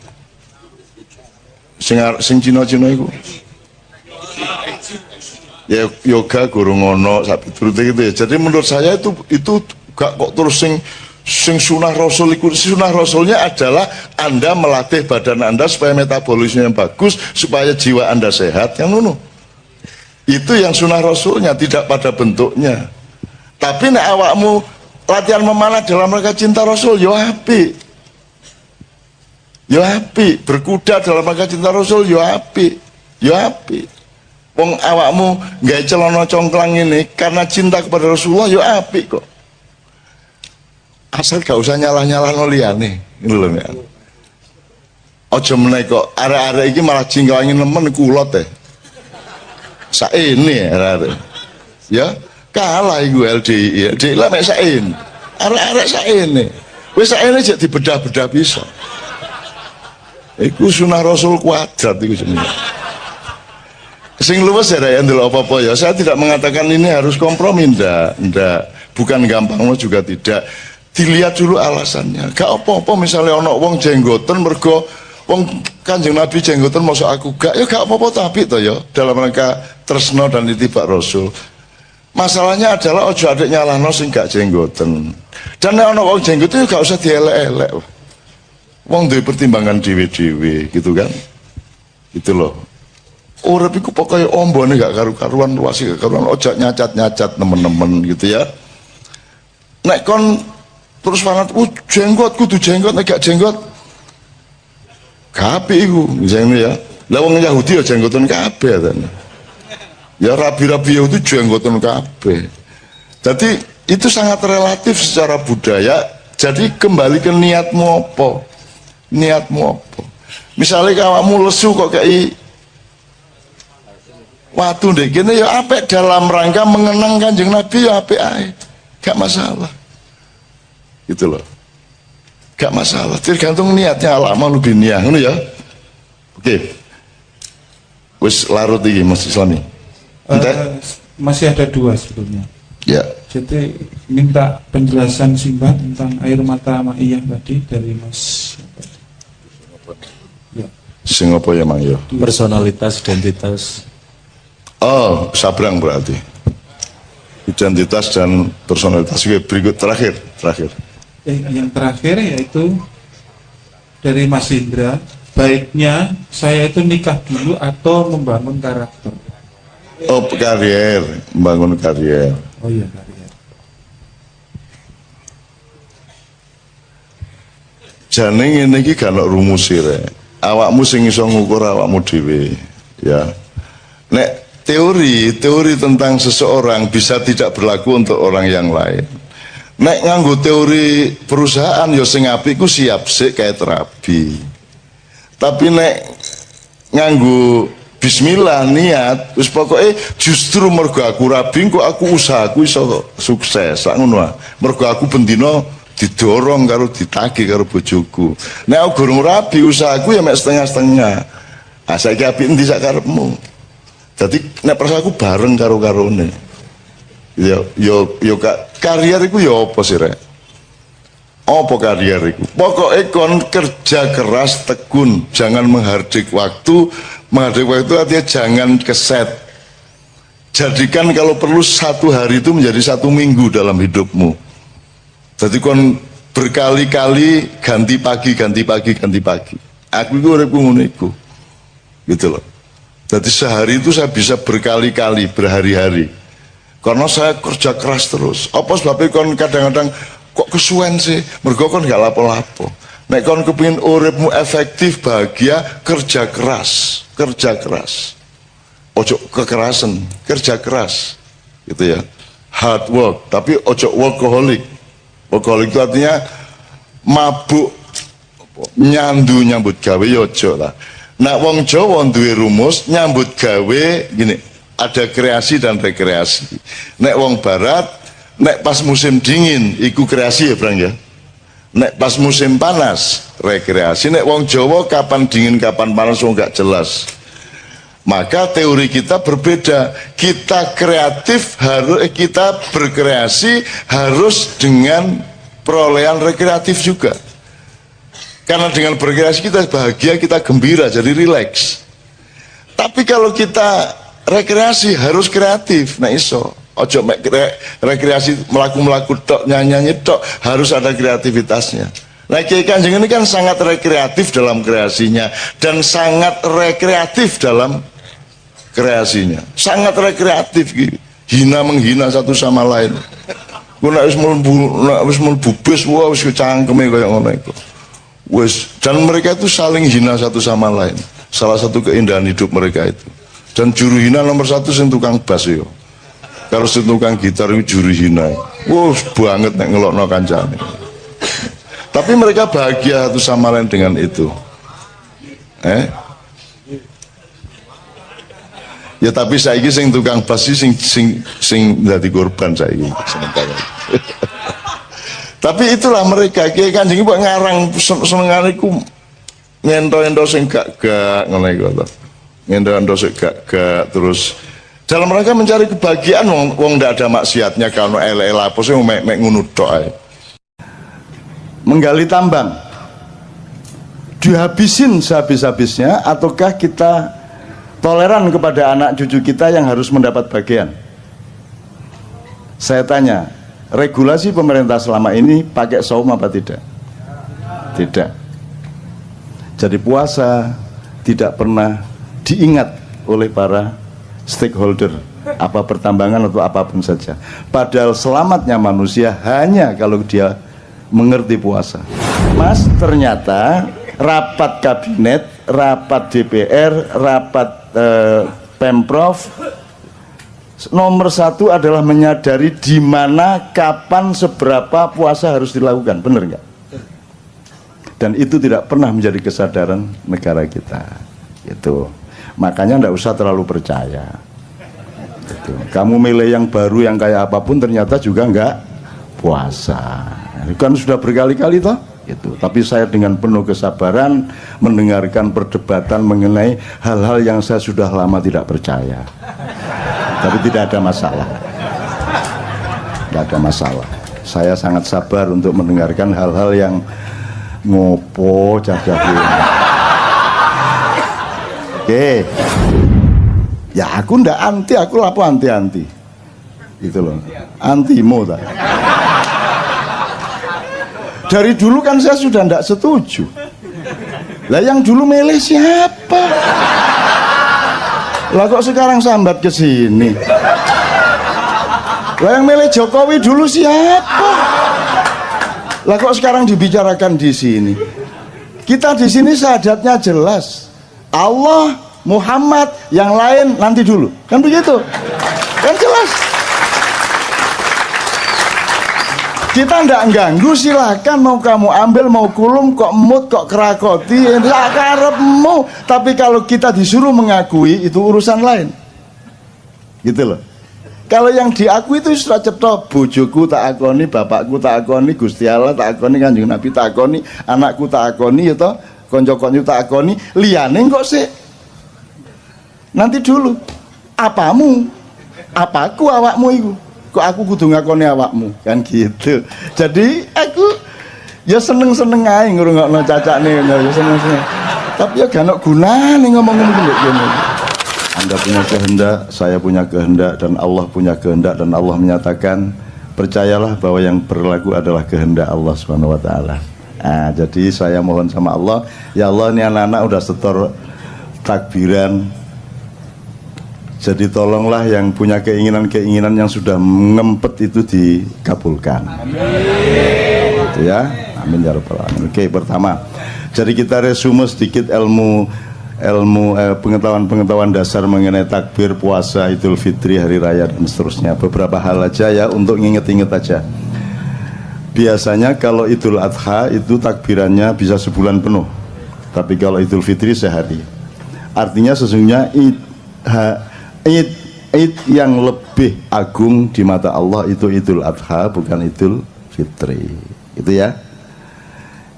Sing Cina-Cina itu. Ya yoga guru ngono sapi turut gitu ya. Jadi menurut saya itu gak kok terus sing Sing sunah rasul iku, sunah rasulnya adalah Anda melatih badan Anda supaya metabolisme yang bagus, supaya jiwa Anda sehat, yang ngono. Itu yang sunah rasulnya, tidak pada bentuknya. Tapi nek awakmu latihan memanah dalam rangka cinta rasul, yo apik. Yo apik, berkuda dalam rangka cinta rasul, yo apik. Yo apik. Wong awakmu gawe celana congklang ini karena cinta kepada Rasulullah, yo apik kok. Asal gak usah nyalah-nyalah no liyane, ngono lho ya. Aja meneh kok arek-arek iki malah jingklangi nemen kulot teh. Saene arek. Ya, kalah iku LDI. LDI lah mek saen. Arek-arek saene. Wis saene jek dibedah-bedah bisa. Iku sunah Rasul kuadrat iku jenenge. Sing luwes ya ndelok apa-apa ya. Saya tidak mengatakan ini harus kompromi, ndak. Bukan gampang juga tidak. Dilihat dulu alasannya. Gak apa-apa misalnya ono wong jenggoten mergo wong Kanjeng Nabi jenggoten mosok aku gak, ya gak apa-apa tapi to ya dalam rangka tresno dan itibak Rasul. Masalahnya adalah ojo adek nyalahno sing gak jenggoten. Dan nek ono wong jenggoten gak usah dielek-elek. Wong duwe pertimbangan dhewe-dhewe gitu kan. Gitu loh. Urip iku pokoke ombone gak karu-karuan, luase gak karuan, ojo nyacat-nyacat nemen-nemen gitu ya. Nek kon terus fanat, jenggot kudu jenggot, nek gak jenggot kabeh iku misalnya ya. Lah wong Yahudi ya jenggotan kabeh kan. Ya rabi-rabi itu jenggotan kabeh. Jadi itu sangat relatif secara budaya. Jadi kembali ke niatmu apa? Niatmu apa? Misalnya kamu lesu kok kayak waktu deh gini ya apik dalam rangka mengenang Kanjeng Nabi ya apik ae. Gak masalah. Gitu loh. Gak masalah, tergantung niatnya. Lama lebih niat, ngono ya. Oke. Wis larut iki Mas Islami. Masih ada dua sebetulnya. Ya. Jadi minta penjelasan singkat tentang air mata ma'iyah tadi dari Mas. Ya. Sing apa ya Mang yo? Personalitas, identitas. Oh, sabrang berarti. Identitas dan personalitas. Oke, berikut terakhir. Yang terakhir yaitu dari Mas Indra, baiknya saya itu nikah dulu atau membangun karakter? Oh, karier, membangun karier. Oh iya, karier. Jane ngene iki gak ono rumus rek. Awakmu sing iso ngukur awakmu dhewe, ya. Nek teori tentang seseorang bisa tidak berlaku untuk orang yang lain. Nek nganggo teori perusahaan ya sing apik ku siap sik kayak terapi. Tapi nek nganggo bismillah niat wis pokoke justru mergo aku rabi kok aku usahaku iso sukses sak ngono wae. Mergo aku bendina didorong karo ditagih karo bojoku. Nek aku gurung rabi usahaku ya mek setengah-setengah. Ah saiki apik endi sak karepmu. Dadi nek persaku bareng karo karone. Yo karier iku yo apa sih rek? Apa karier iku? Pokoknya kon kerja keras tekun, jangan menghardik waktu. Menghardik waktu artinya jangan keset. Jadikan kalau perlu satu hari itu menjadi 1 minggu dalam hidupmu. Jadi kon berkali-kali ganti pagi. Aku itu uripku ngono iku. Gitu loh. Jadi sehari itu saya bisa berkali-kali, berhari-hari. Karena saya kerja keras terus. Apa sebabnya kon kadang-kadang kok kesuwen sih? Mergo kon gak lapo-lapo. Nek kon kepengin uripmu efektif, bahagia, kerja keras. Ojo kekerasan, kerja keras. Gitu ya. Hard work, tapi ojo workaholic. Workaholic itu artinya mabuk nyambut gawe ya ojo lah. Nah wong Jawa duwe rumus nyambut gawe gini. Ada kreasi dan rekreasi. Nek wong barat, nek pas musim dingin, iku kreasi ya Bang ya. Nek pas musim panas, rekreasi. Nek wong Jawa kapan dingin, kapan panas, wong gak jelas. Maka teori kita berbeda. Kita kreatif, kita berkreasi harus dengan perolehan rekreatif juga. Karena dengan berkreasi kita bahagia, kita gembira, jadi rileks. Tapi kalau kita rekreasi harus kreatif, nah iso Ojo mek rekreasi melaku tok, nyanyi tok, harus ada kreativitasnya. Nah, Kiai Kanjeng ini kan sangat rekreatif dalam kreasinya dan sangat rekreatif dalam kreasinya. Sangat rekreatif gitu. Hina menghina satu sama lain. Ku nek wis mlebu bis wah wis cangkeme kaya ngono iku. Wis, dan mereka itu saling hina satu sama lain. Salah satu keindahan hidup mereka itu. Dan juru hina nomor satu sing tukang bass yo. Kalau si tukang gitar itu juru hina, wah banget nek ngelokno kancane. Tapi mereka bahagia satu sama lain dengan itu. Ya tapi saiki sing tukang bass sing dadi korban saiki sementara. Tapi itulah mereka. Kiai Kanjeng kok ngarang senengane ku ngento-ento sing gak ngono iku to. Ngento-ento sing gak terus dalam rangka mencari kebahagiaan wong ndak ada maksiatnya kalau ele apa sih mek ngono tok ae. Menggali tambang dihabisin sehabis-habisnya ataukah kita toleran kepada anak cucu kita yang harus mendapat bagian? Saya tanya, regulasi pemerintah selama ini pakai saum apa tidak? Tidak. Jadi puasa tidak pernah diingat oleh para stakeholder, apa pertambangan atau apapun saja. Padahal selamatnya manusia hanya kalau dia mengerti puasa. Mas, ternyata rapat kabinet, rapat DPR, rapat Pemprov nomor satu adalah menyadari di mana, kapan, seberapa puasa harus dilakukan. Benar nggak? Dan itu tidak pernah menjadi kesadaran negara kita. Itu. Makanya nggak usah terlalu percaya. Gitu. Kamu milih yang baru yang kayak apapun ternyata juga nggak puasa. Kan sudah berkali-kali toh. Gitu. Tapi saya dengan penuh kesabaran mendengarkan perdebatan mengenai hal-hal yang saya sudah lama tidak percaya. Tapi tidak ada masalah. Tidak ada masalah. Saya sangat sabar untuk mendengarkan hal-hal yang ngopo jaga-jaga. Oke, ya aku ndak anti, aku lapo anti-anti, gitu loh, antimo tak. Dari dulu kan saya sudah ndak setuju. Lah yang dulu milih siapa? Lah kok sekarang sambat ke sini? Lah yang milih Jokowi dulu siapa? Lah kok sekarang dibicarakan di sini? Kita di sini syahadatnya jelas. Allah, Muhammad, yang lain nanti dulu. Kan begitu? Kan jelas. Kita ndak ganggu, silakan mau kamu ambil, mau kulum, kok mut, kok kerakoti, ya karepmu. Tapi kalau kita disuruh mengakui itu urusan lain. Gitu loh. Kalau yang diakui itu sudah cetok, bojoku tak akoni, bapakku tak akoni, Gusti Allah tak akoni, Kanjeng Nabi tak akoni, anakku tak akoni, ya toh, konco-konco tak akoni, liyane kok sih. Nanti dulu, apamu, apaku awakmu itu, kok aku kudu ngakoni awakmu, kan gitu. Jadi aku ya seneng-seneng aja ngrungokno cacakne, ya seneng-seneng. Tapi ya gak ono gunane ngomong-ngomong ngene. Anda punya kehendak, saya punya kehendak, dan Allah punya kehendak, dan Allah menyatakan percayalah bahwa yang berlaku adalah kehendak Allah Subhanahu wa taala. Nah, jadi saya mohon sama Allah, ya Allah ini anak-anak udah setor takbiran. Jadi tolonglah yang punya keinginan-keinginan yang sudah ngempet itu dikabulkan. Amin. Gitu ya. Amin ya rabbal alamin. Oke, pertama. Jadi kita resume sedikit pengetahuan dasar mengenai takbir, puasa, Idul Fitri, hari raya dan seterusnya. Beberapa hal aja ya untuk nginget-inget aja. Biasanya kalau Idul Adha itu takbirannya bisa sebulan penuh. Tapi kalau Idul Fitri sehari. Artinya sesungguhnya Id yang lebih agung di mata Allah itu Idul Adha, bukan Idul Fitri. Itu ya.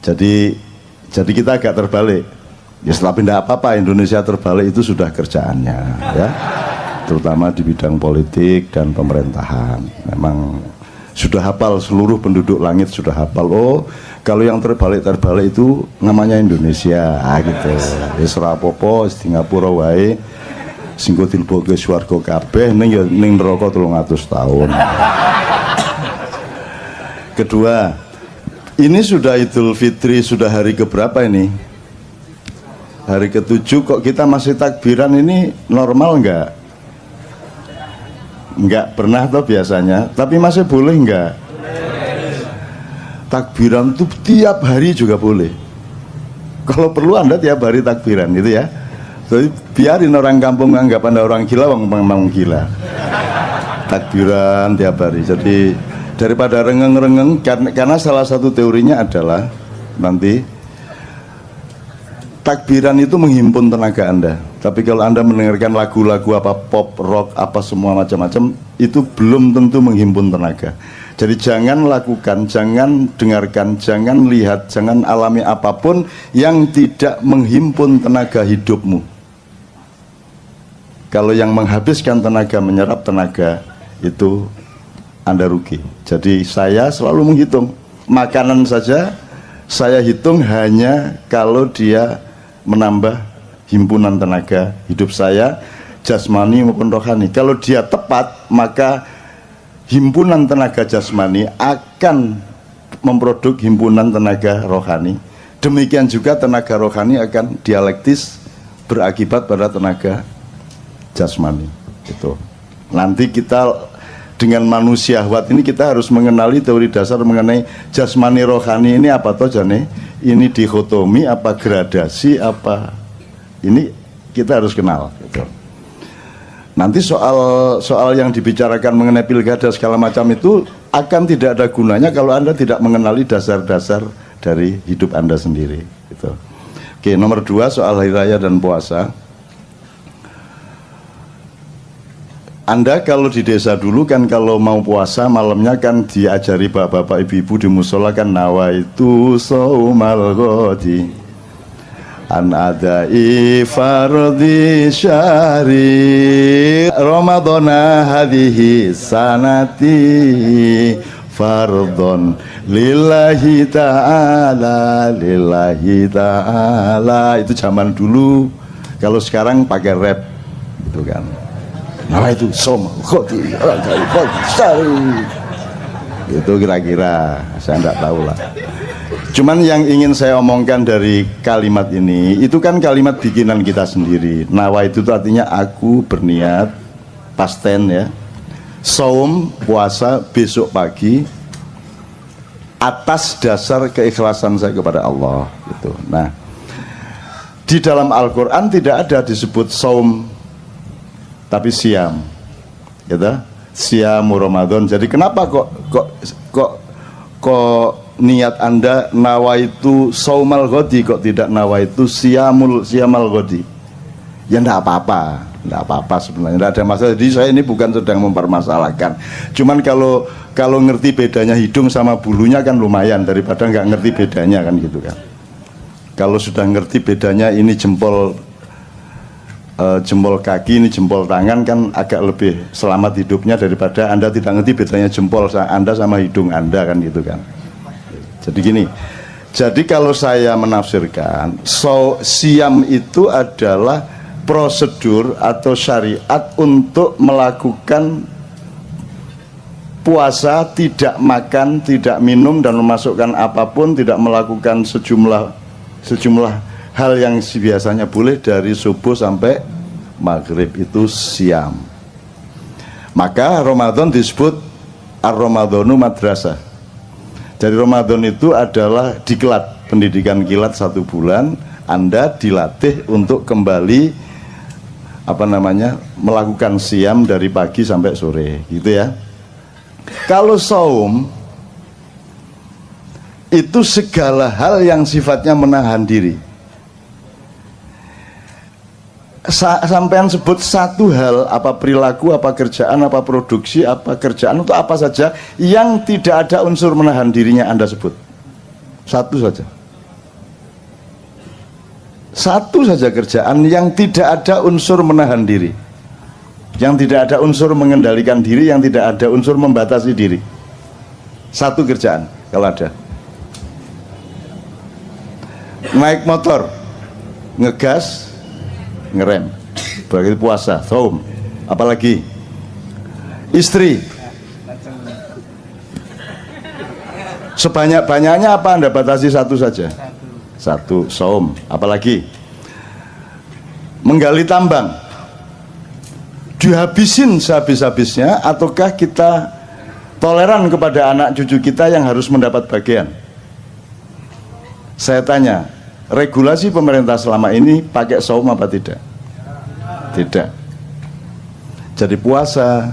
Jadi kita agak terbalik. Ya tapi tidak apa-apa, Indonesia terbalik itu sudah kerjaannya ya, terutama di bidang politik dan pemerintahan. Memang sudah hafal, seluruh penduduk langit sudah hafal. Oh, kalau yang terbalik itu namanya Indonesia gitu. Wis ora apa-apa, Singapura wae. sing kok dilebokke swarga kabeh ning ya ning neraka 300 tahun. Kedua, ini sudah Idul Fitri, sudah hari keberapa ini? Hari ke-7 kok kita masih takbiran, ini normal enggak? Enggak pernah toh biasanya, tapi masih boleh enggak? Takbiran itu tiap hari juga boleh. Kalau perlu Anda tiap hari takbiran gitu ya. Jadi biarin orang kampung anggap Anda orang gila, memang gila. Takbiran tiap hari. Jadi daripada rengeng-rengeng, karena salah satu teorinya adalah nanti takbiran itu menghimpun tenaga Anda. Tapi kalau Anda mendengarkan lagu-lagu apa pop, rock, apa semua macam-macam, itu belum tentu menghimpun tenaga. Jadi jangan lakukan, jangan dengarkan, jangan lihat, jangan alami apapun yang tidak menghimpun tenaga hidupmu. Kalau yang menghabiskan tenaga, menyerap tenaga, itu Anda rugi. Jadi saya selalu menghitung makanan saja, saya hitung hanya kalau dia menambah himpunan tenaga hidup saya, jasmani maupun rohani. Kalau dia tepat, maka himpunan tenaga jasmani akan memproduk himpunan tenaga rohani. Demikian juga tenaga rohani akan dialektis berakibat pada tenaga jasmani. Itu. Nanti kita dengan manusiawan ini kita harus mengenali teori dasar mengenai jasmani rohani ini apa toh jane? Ini dikotomi apa gradasi apa? Ini kita harus kenal. Gitu. Nanti soal yang dibicarakan mengenai pilkada segala macam itu akan tidak ada gunanya kalau Anda tidak mengenali dasar-dasar dari hidup Anda sendiri. Gitu. Oke, nomor 2 soal hari raya dan puasa. Anda kalau di desa dulu kan kalau mau puasa malamnya kan diajari bapak-bapak ibu-ibu di musola kan nawaitu saumal ghadi an adai fardhi syahri ramadhana hadhihi sanati fardhon lillahi ta'ala itu zaman dulu. Kalau sekarang pakai rap gitu kan. Nah itu itu kira-kira saya tidak tahu lah. Cuman yang ingin saya omongkan dari kalimat ini itu kan kalimat bikinan kita sendiri. Nawa itu artinya aku berniat, pasten ya, saum puasa besok pagi atas dasar keikhlasan saya kepada Allah gitu. Nah di dalam Al-Quran tidak ada disebut saum tapi siam, gitu, siam Ramadan. Jadi kenapa kok niat Anda nawaitu saumal ghadi kok tidak nawaitu siamal ghadi? Ya enggak apa-apa sebenarnya, enggak ada masalah. Jadi saya ini bukan sedang mempermasalahkan. Cuman kalau ngerti bedanya hidung sama bulunya kan lumayan daripada nggak ngerti bedanya kan gitu kan. Kalau sudah ngerti bedanya ini jempol kaki, ini jempol tangan kan agak lebih selamat hidupnya daripada Anda tidak ngerti bedanya jempol Anda sama hidung Anda kan gitu kan. Jadi gini, jadi kalau saya menafsirkan siam itu adalah prosedur atau syariat untuk melakukan puasa, tidak makan, tidak minum dan memasukkan apapun, tidak melakukan sejumlah hal yang biasanya boleh dari subuh sampai maghrib, itu siam. Maka Ramadan disebut ar-Ramadhanu madrasah. Jadi Ramadan itu adalah diklat, pendidikan kilat 1 bulan. Anda dilatih untuk kembali melakukan siam dari pagi sampai sore gitu ya. Kalau saum itu segala hal yang sifatnya menahan diri. Sampean sebut satu hal, apa perilaku, apa kerjaan, apa produksi, apa kerjaan, untuk apa saja yang tidak ada unsur menahan dirinya Anda sebut. Satu saja. Satu saja kerjaan yang tidak ada unsur menahan diri, yang tidak ada unsur mengendalikan diri, yang tidak ada unsur membatasi diri. Satu kerjaan kalau ada. Naik motor, ngegas, ngerem, berarti puasa, saum. Apalagi istri. Sebanyak-banyaknya apa Anda batasi satu saja? Satu, saum. Apalagi menggali tambang, dihabisin sehabis-habisnya, ataukah kita toleran kepada anak cucu kita yang harus mendapat bagian? Saya tanya, regulasi pemerintah selama ini pakai saum apa tidak? Tidak. Jadi puasa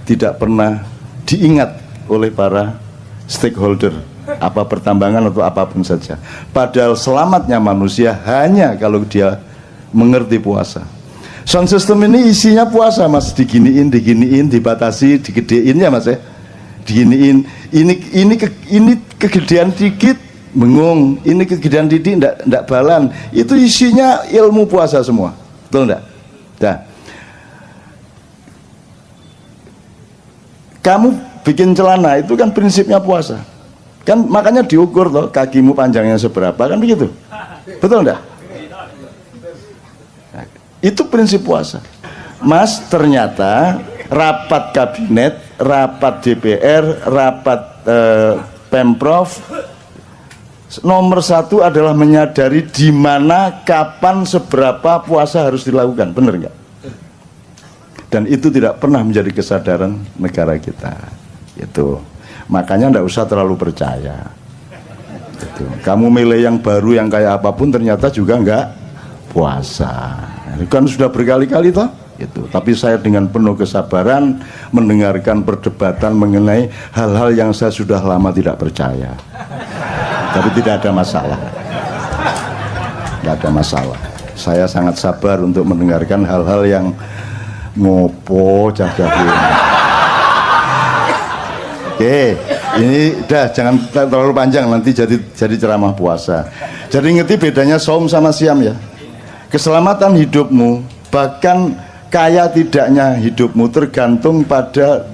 tidak pernah diingat oleh para stakeholder, apa pertambangan atau apapun saja. Padahal selamatnya manusia hanya kalau dia mengerti puasa. Sound system ini isinya puasa, Mas. Diginiin, dibatasi, digedein ya, Mas ya. Diginiin, ini kegedean dikit bengung, ini kegedean dikit ndak balan. Itu isinya ilmu puasa semua. Betul enggak? Nah. Kamu bikin celana itu kan prinsipnya puasa. Kan makanya diukur toh, kakimu panjangnya seberapa, kan begitu. Betul enggak? Nah, itu prinsip puasa. Mas, ternyata rapat kabinet, rapat DPR, rapat Pemprov, nomor satu adalah menyadari di mana, kapan, seberapa puasa harus dilakukan. Benar enggak? Dan itu tidak pernah menjadi kesadaran negara kita. Itu makanya tidak usah terlalu percaya. Itu. Kamu milih yang baru yang kayak apapun ternyata juga enggak puasa. Itu kan sudah berkali-kali toh. Itu. Tapi saya dengan penuh kesabaran mendengarkan perdebatan mengenai hal-hal yang saya sudah lama tidak percaya. Tapi tidak ada masalah. Tidak ada masalah. Saya sangat sabar untuk mendengarkan hal-hal yang ngopo jaga. Oke, ini udah jangan terlalu panjang, nanti jadi ceramah puasa. Jadi ngerti bedanya saum sama siam ya. Keselamatan hidupmu, bahkan kaya tidaknya hidupmu tergantung pada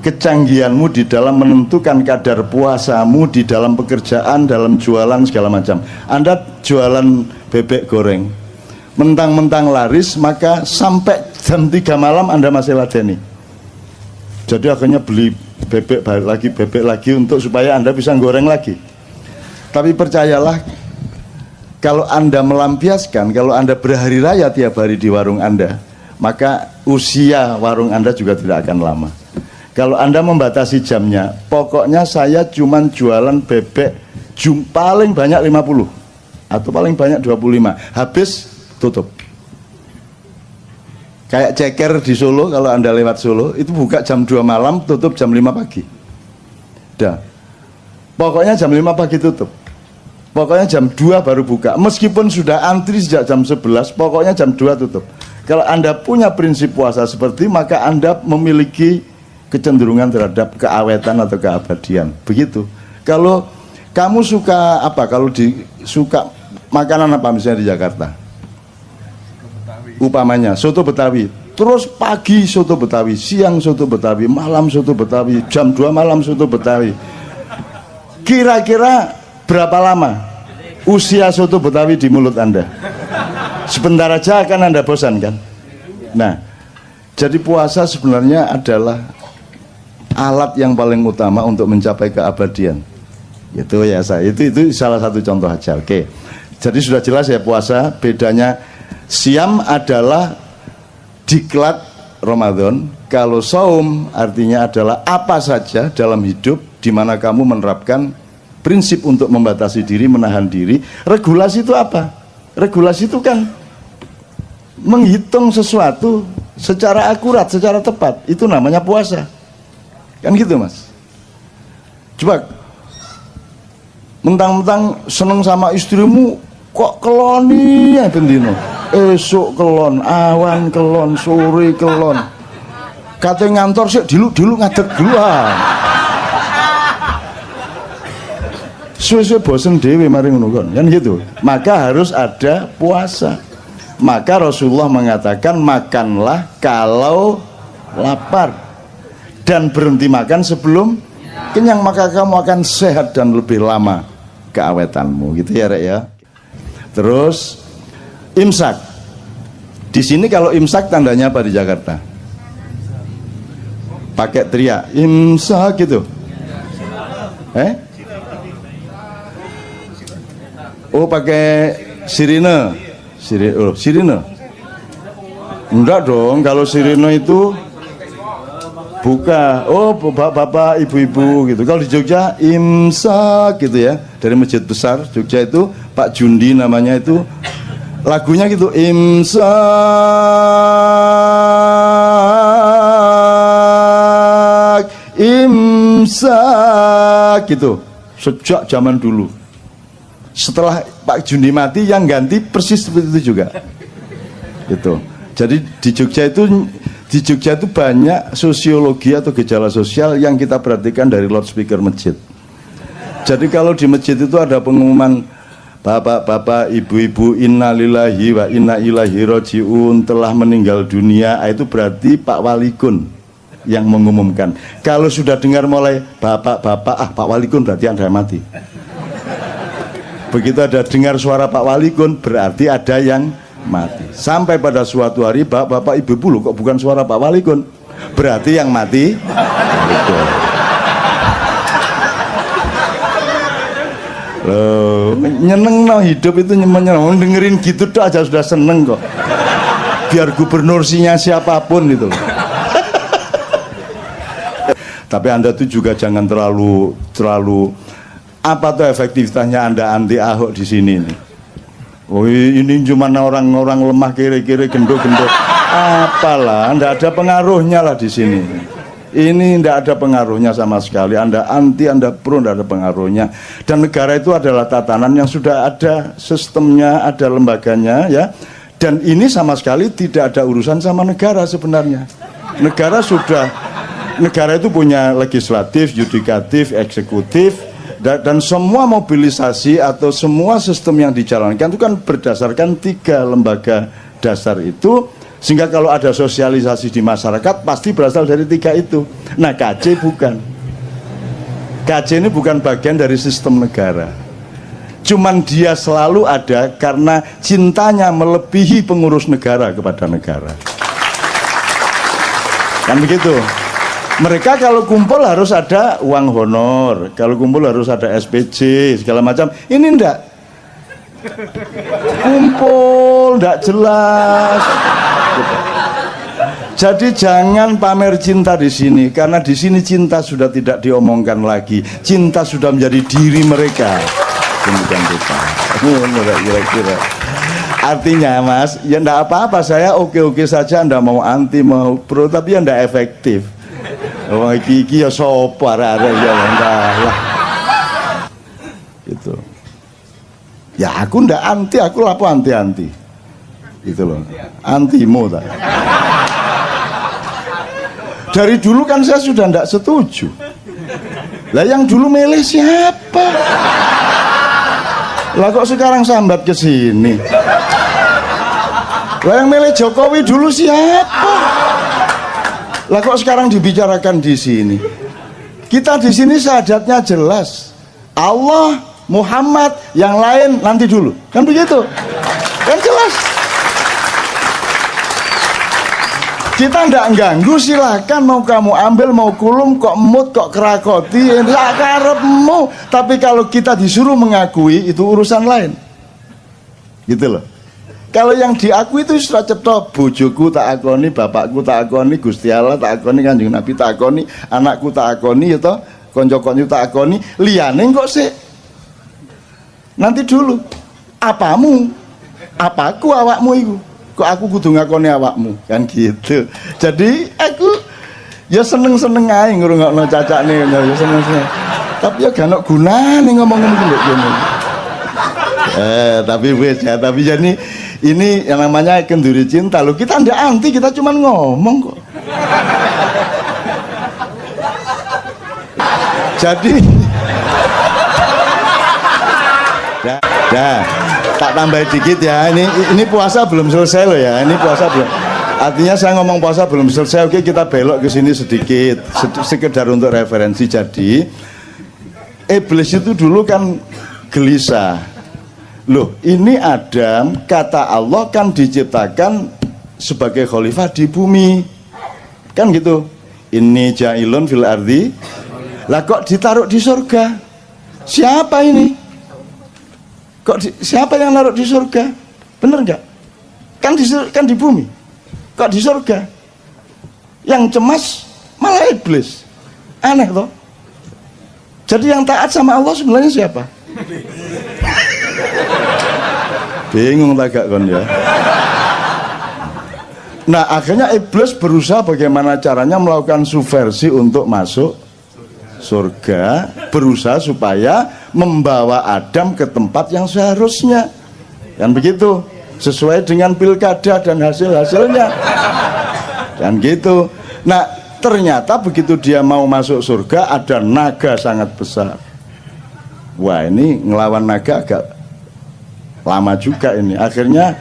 kecanggihanmu di dalam menentukan kadar puasamu di dalam pekerjaan, dalam jualan segala macam. Anda jualan bebek goreng, mentang-mentang laris, maka sampai jam 3 malam Anda masih ladeni. Jadi akhirnya beli bebek lagi untuk supaya Anda bisa goreng lagi. Tapi percayalah, kalau Anda melampiaskan, kalau Anda berhari raya tiap hari di warung Anda, maka usia warung Anda juga tidak akan lama. Kalau Anda membatasi jamnya, pokoknya saya cuman jualan bebek paling banyak 50 atau paling banyak 25, habis tutup. Kayak ceker di Solo, kalau Anda lewat Solo itu buka jam 2 malam, tutup jam 5 pagi. Dah. Pokoknya jam 5 pagi tutup. Pokoknya jam 2 baru buka. Meskipun sudah antri sejak jam 11, pokoknya jam 2 tutup. Kalau Anda punya prinsip puasa seperti, maka Anda memiliki kecenderungan terhadap keawetan atau keabadian. Begitu. Kalau kamu suka apa? Kalau suka makanan apa misalnya di Jakarta? Upamanya soto Betawi, terus pagi soto Betawi, siang soto Betawi, malam soto Betawi, jam 2 malam soto Betawi. Kira-kira berapa lama usia soto Betawi di mulut Anda? Sebentar aja akan Anda bosan kan? Nah, jadi puasa sebenarnya adalah alat yang paling utama untuk mencapai keabadian. Itu ya saya, itu salah satu contoh aja. Oke. Jadi sudah jelas ya puasa, bedanya siam adalah diklat Ramadan, kalau saum artinya adalah apa saja dalam hidup di mana kamu menerapkan prinsip untuk membatasi diri, menahan diri. Regulasi itu apa? Regulasi itu kan menghitung sesuatu secara akurat, secara tepat. Itu namanya puasa. Kan gitu, Mas. Coba mentang-mentang seneng sama istrimu kok keloni ya bendino. Esok kelon, awan kelon, sore kelon. Katanya ngantor sih dulu ngadeg duluan. Suwe-suwe bosen dewe mari ngono kan gitu. Maka harus ada puasa. Maka Rasulullah mengatakan makanlah kalau lapar dan berhenti makan sebelum kenyang, maka kamu akan sehat dan lebih lama keawetanmu gitu ya Rek ya. Terus imsak Di sini kalau imsak tandanya apa di Jakarta? Pakai teriak imsak gitu. Oh pakai sirine. Sirine. Enggak dong, kalau sirine itu buka. Oh bapak-bapak, ibu-ibu gitu. Kalau di Jogja imsak gitu ya. Dari masjid besar Jogja itu Pak Jundi namanya itu. Lagunya gitu, imsak gitu, sejak zaman dulu. Setelah Pak Jundi mati, yang ganti persis seperti itu juga gitu. Jadi di Jogja itu banyak sosiologi atau gejala sosial yang kita perhatikan dari loudspeaker masjid. Jadi kalau di masjid itu ada pengumuman bapak-bapak, ibu-ibu, innalillahi wa inna ilaihi rajiun telah meninggal dunia, itu berarti Pak Walikun yang mengumumkan. Kalau sudah dengar mulai bapak-bapak, Pak Walikun berarti ada yang mati. Begitu ada dengar suara Pak Walikun berarti ada yang mati. Sampai pada suatu hari bapak-bapak, ibu-ibu loh, kok bukan suara Pak Walikun, berarti yang mati Walikun. Loh, nyeneng no hidup itu nyeneng, dengerin gitu tuh aja sudah seneng kok. Biar gubernursinya siapapun gitu. Tapi Anda tuh juga jangan terlalu apa tuh efektivitasnya Anda anti Ahok di sini nih. Oh ini cuma orang-orang lemah kiri-kiri gendut-gendut. Apalah, ndak ada pengaruhnya lah di sini. Ini tidak ada pengaruhnya sama sekali. Anda anti, Anda pro, tidak ada pengaruhnya. Dan negara itu adalah tatanan yang sudah ada sistemnya, ada lembaganya, ya. Dan ini sama sekali tidak ada urusan sama negara sebenarnya. Negara itu punya legislatif, yudikatif, eksekutif, dan semua mobilisasi atau semua sistem yang dijalankan itu kan berdasarkan 3 lembaga dasar itu. Sehingga kalau ada sosialisasi di masyarakat pasti berasal dari 3 itu. Nah KJ bukan. KJ ini bukan bagian dari sistem negara. Cuman dia selalu ada karena cintanya melebihi pengurus negara kepada negara. Kan begitu. Mereka kalau kumpul harus ada uang honor, kalau kumpul harus ada SPJ segala macam. Ini enggak. Kumpul enggak jelas. Jadi jangan pamer cinta di sini, karena di sini cinta sudah tidak diomongkan lagi. Cinta sudah menjadi diri mereka. Bukan kita. Kira-kira. Artinya Mas, ya enggak apa-apa, saya oke-oke saja. Anda mau anti mau pro, tapi ya enggak efektif. Oh iki ya sopo arek-arek ya enggak lah. Gitu. Ya aku ndak anti, aku lapo anti-anti. Gitu loh. Antimo tak. Dari dulu kan saya sudah ndak setuju. Lah yang dulu milih siapa? Lah kok sekarang sambat ke sini? Lah yang milih Jokowi dulu siapa? Lah kok sekarang dibicarakan di sini? Kita di sini syahadatnya jelas. Allah, Muhammad, yang lain nanti dulu. Kan begitu? Kan jelas. Kita ndak ganggu, silakan mau kamu ambil, mau kulum, kok mut, kok kerakoti, enggak karepmu. Tapi kalau kita disuruh mengakui itu urusan lain. Gitu loh. Kalau yang diakui itu sudah cetok, bojoku tak akoni, bapakku tak akoni, Gusti Allah tak akoni, Kanjeng Nabi tak akoni, anakku tak akoni, ya toh, konco-konco tak akoni, liyane kok sih. Nanti dulu, apamu, apaku awakmu itu, kok aku kudu ngakoni awakmu, kan gitu. Jadi aku ya seneng-seneng aja ngrungokno cacakne, ya seneng-seneng. Tapi ya gak ono gunane ngomong-ngomong ngene. Tapi wes ya, tapi jadi ini yang namanya kenduri cinta loh. Kita ndak anti, kita cuma ngomong kok. Jadi tak tambah dikit ya. Ini puasa belum selesai loh ya. Ini puasa belum. Artinya saya ngomong puasa belum selesai. Oke, kita belok ke sini sedikit, sekedar untuk referensi. Jadi iblis itu dulu kan gelisah. Loh, ini Adam, kata Allah kan diciptakan sebagai khalifah di bumi. Kan gitu. Inni ja'ilun fil ardi. Lah kok ditaruh di surga? Siapa ini? Siapa yang naruh di surga? Bener nggak? Kan di bumi. Kok di surga? Yang cemas malah iblis. Aneh toh? Jadi yang taat sama Allah sebenarnya siapa? Bingung tak gak kon ya? Nah akhirnya iblis berusaha bagaimana caranya melakukan subversi untuk masuk surga, berusaha supaya membawa Adam ke tempat yang seharusnya, kan begitu, sesuai dengan pilkada dan hasil-hasilnya, kan gitu. Nah ternyata begitu dia mau masuk surga ada naga sangat besar. Wah ini ngelawan naga agak lama juga ini. Akhirnya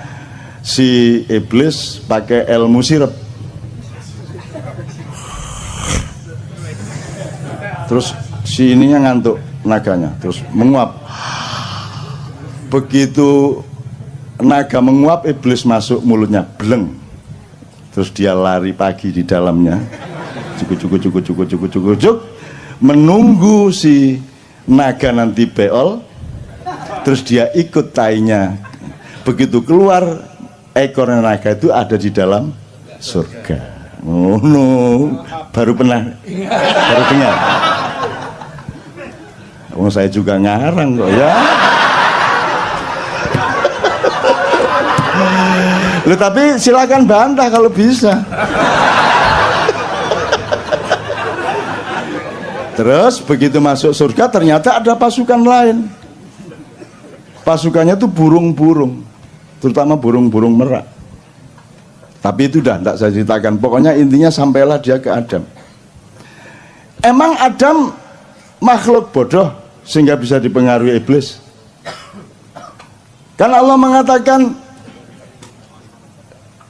si iblis pakai ilmu sirep, terus si ininya ngantuk, naganya terus menguap. Begitu naga menguap, iblis masuk mulutnya bleng, terus dia lari pagi di dalamnya, cukup menunggu si naga nanti beol, terus dia ikut tainya. Begitu keluar, ekor naga itu ada di dalam surga. Oh no, baru dengar. Oh, saya juga ngarang kok ya. Loh, tapi silakan bantah kalau bisa. Terus begitu masuk surga ternyata ada pasukan lain. Pasukannya tuh burung-burung, terutama burung-burung merak. Tapi itu dah tidak saya ceritakan. Pokoknya intinya sampailah dia ke Adam. Emang Adam makhluk bodoh sehingga bisa dipengaruhi iblis? Kan Allah mengatakan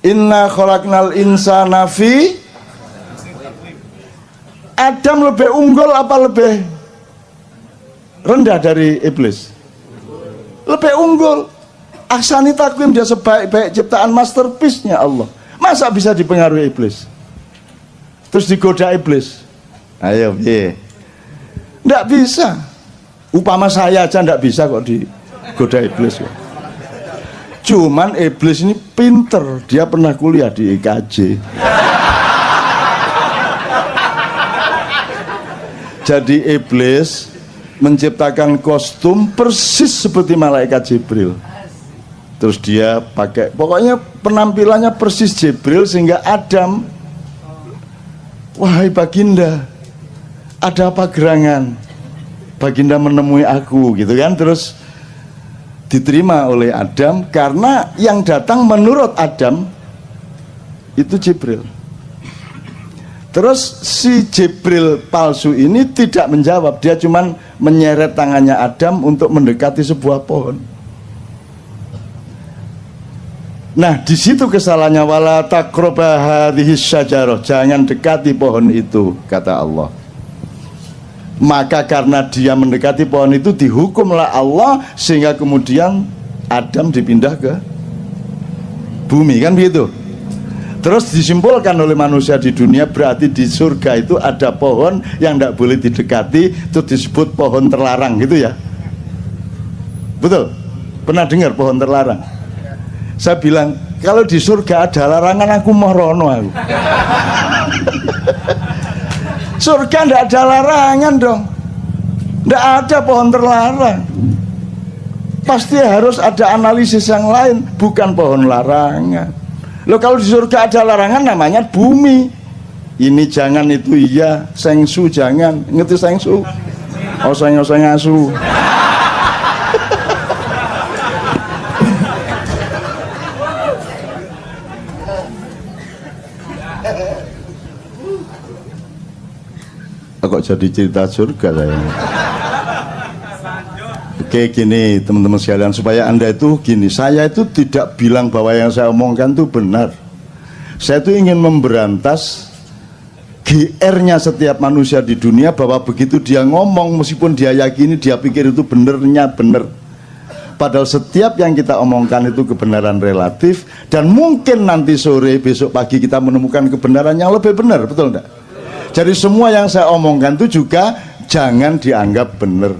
inna khalaqnal insana fi. Adam lebih unggul apa lebih rendah dari iblis? Lebih unggul. Ahsani takwim, dia sebaik-baik ciptaan, masterpiece-nya Allah. Masa bisa dipengaruhi iblis? Terus digoda iblis? Ayo, nggak bisa. Upama saya aja nggak bisa kok digoda iblis kok. Cuman iblis ini pinter, dia pernah kuliah di IKJ. Jadi iblis menciptakan kostum persis seperti malaikat Jibril. Terus dia pakai, pokoknya penampilannya persis Jibril, sehingga Adam, wahai Baginda, ada apa gerangan? Baginda menemui aku, gitu kan. Terus diterima oleh Adam karena yang datang menurut Adam itu Jibril. Terus si Jibril palsu ini tidak menjawab, dia cuman menyeret tangannya Adam untuk mendekati sebuah pohon. Nah, di situ kesalahannya, wala taqraba hadhihi syajarah, jangan dekati pohon itu, kata Allah. Maka karena dia mendekati pohon itu dihukumlah Allah, sehingga kemudian Adam dipindah ke bumi, kan begitu. Terus disimpulkan oleh manusia di dunia, berarti di surga itu ada pohon yang tidak boleh didekati, itu disebut pohon terlarang, gitu ya. Betul? Pernah dengar pohon terlarang? Saya bilang, kalau di surga ada larangan, aku mau rono aku. Surga tidak ada larangan dong, tidak ada pohon terlarang. Pasti harus ada analisis yang lain, bukan pohon larangan. Loh, kalau di surga ada larangan namanya bumi. Ini jangan, itu iya, sengsu jangan. Ngerti sengsu? Oseng-oseng asu. Kok jadi cerita surga saya? Oke, gini teman-teman sekalian, supaya Anda itu gini, saya itu tidak bilang bahwa yang saya omongkan itu benar. Saya itu ingin memberantas GR-nya setiap manusia di dunia, bahwa begitu dia ngomong, meskipun dia yakini, dia pikir itu benernya bener. Padahal setiap yang kita omongkan itu kebenaran relatif, dan mungkin nanti sore, besok pagi kita menemukan kebenaran yang lebih benar, betul enggak? Jadi semua yang saya omongkan itu juga jangan dianggap benar.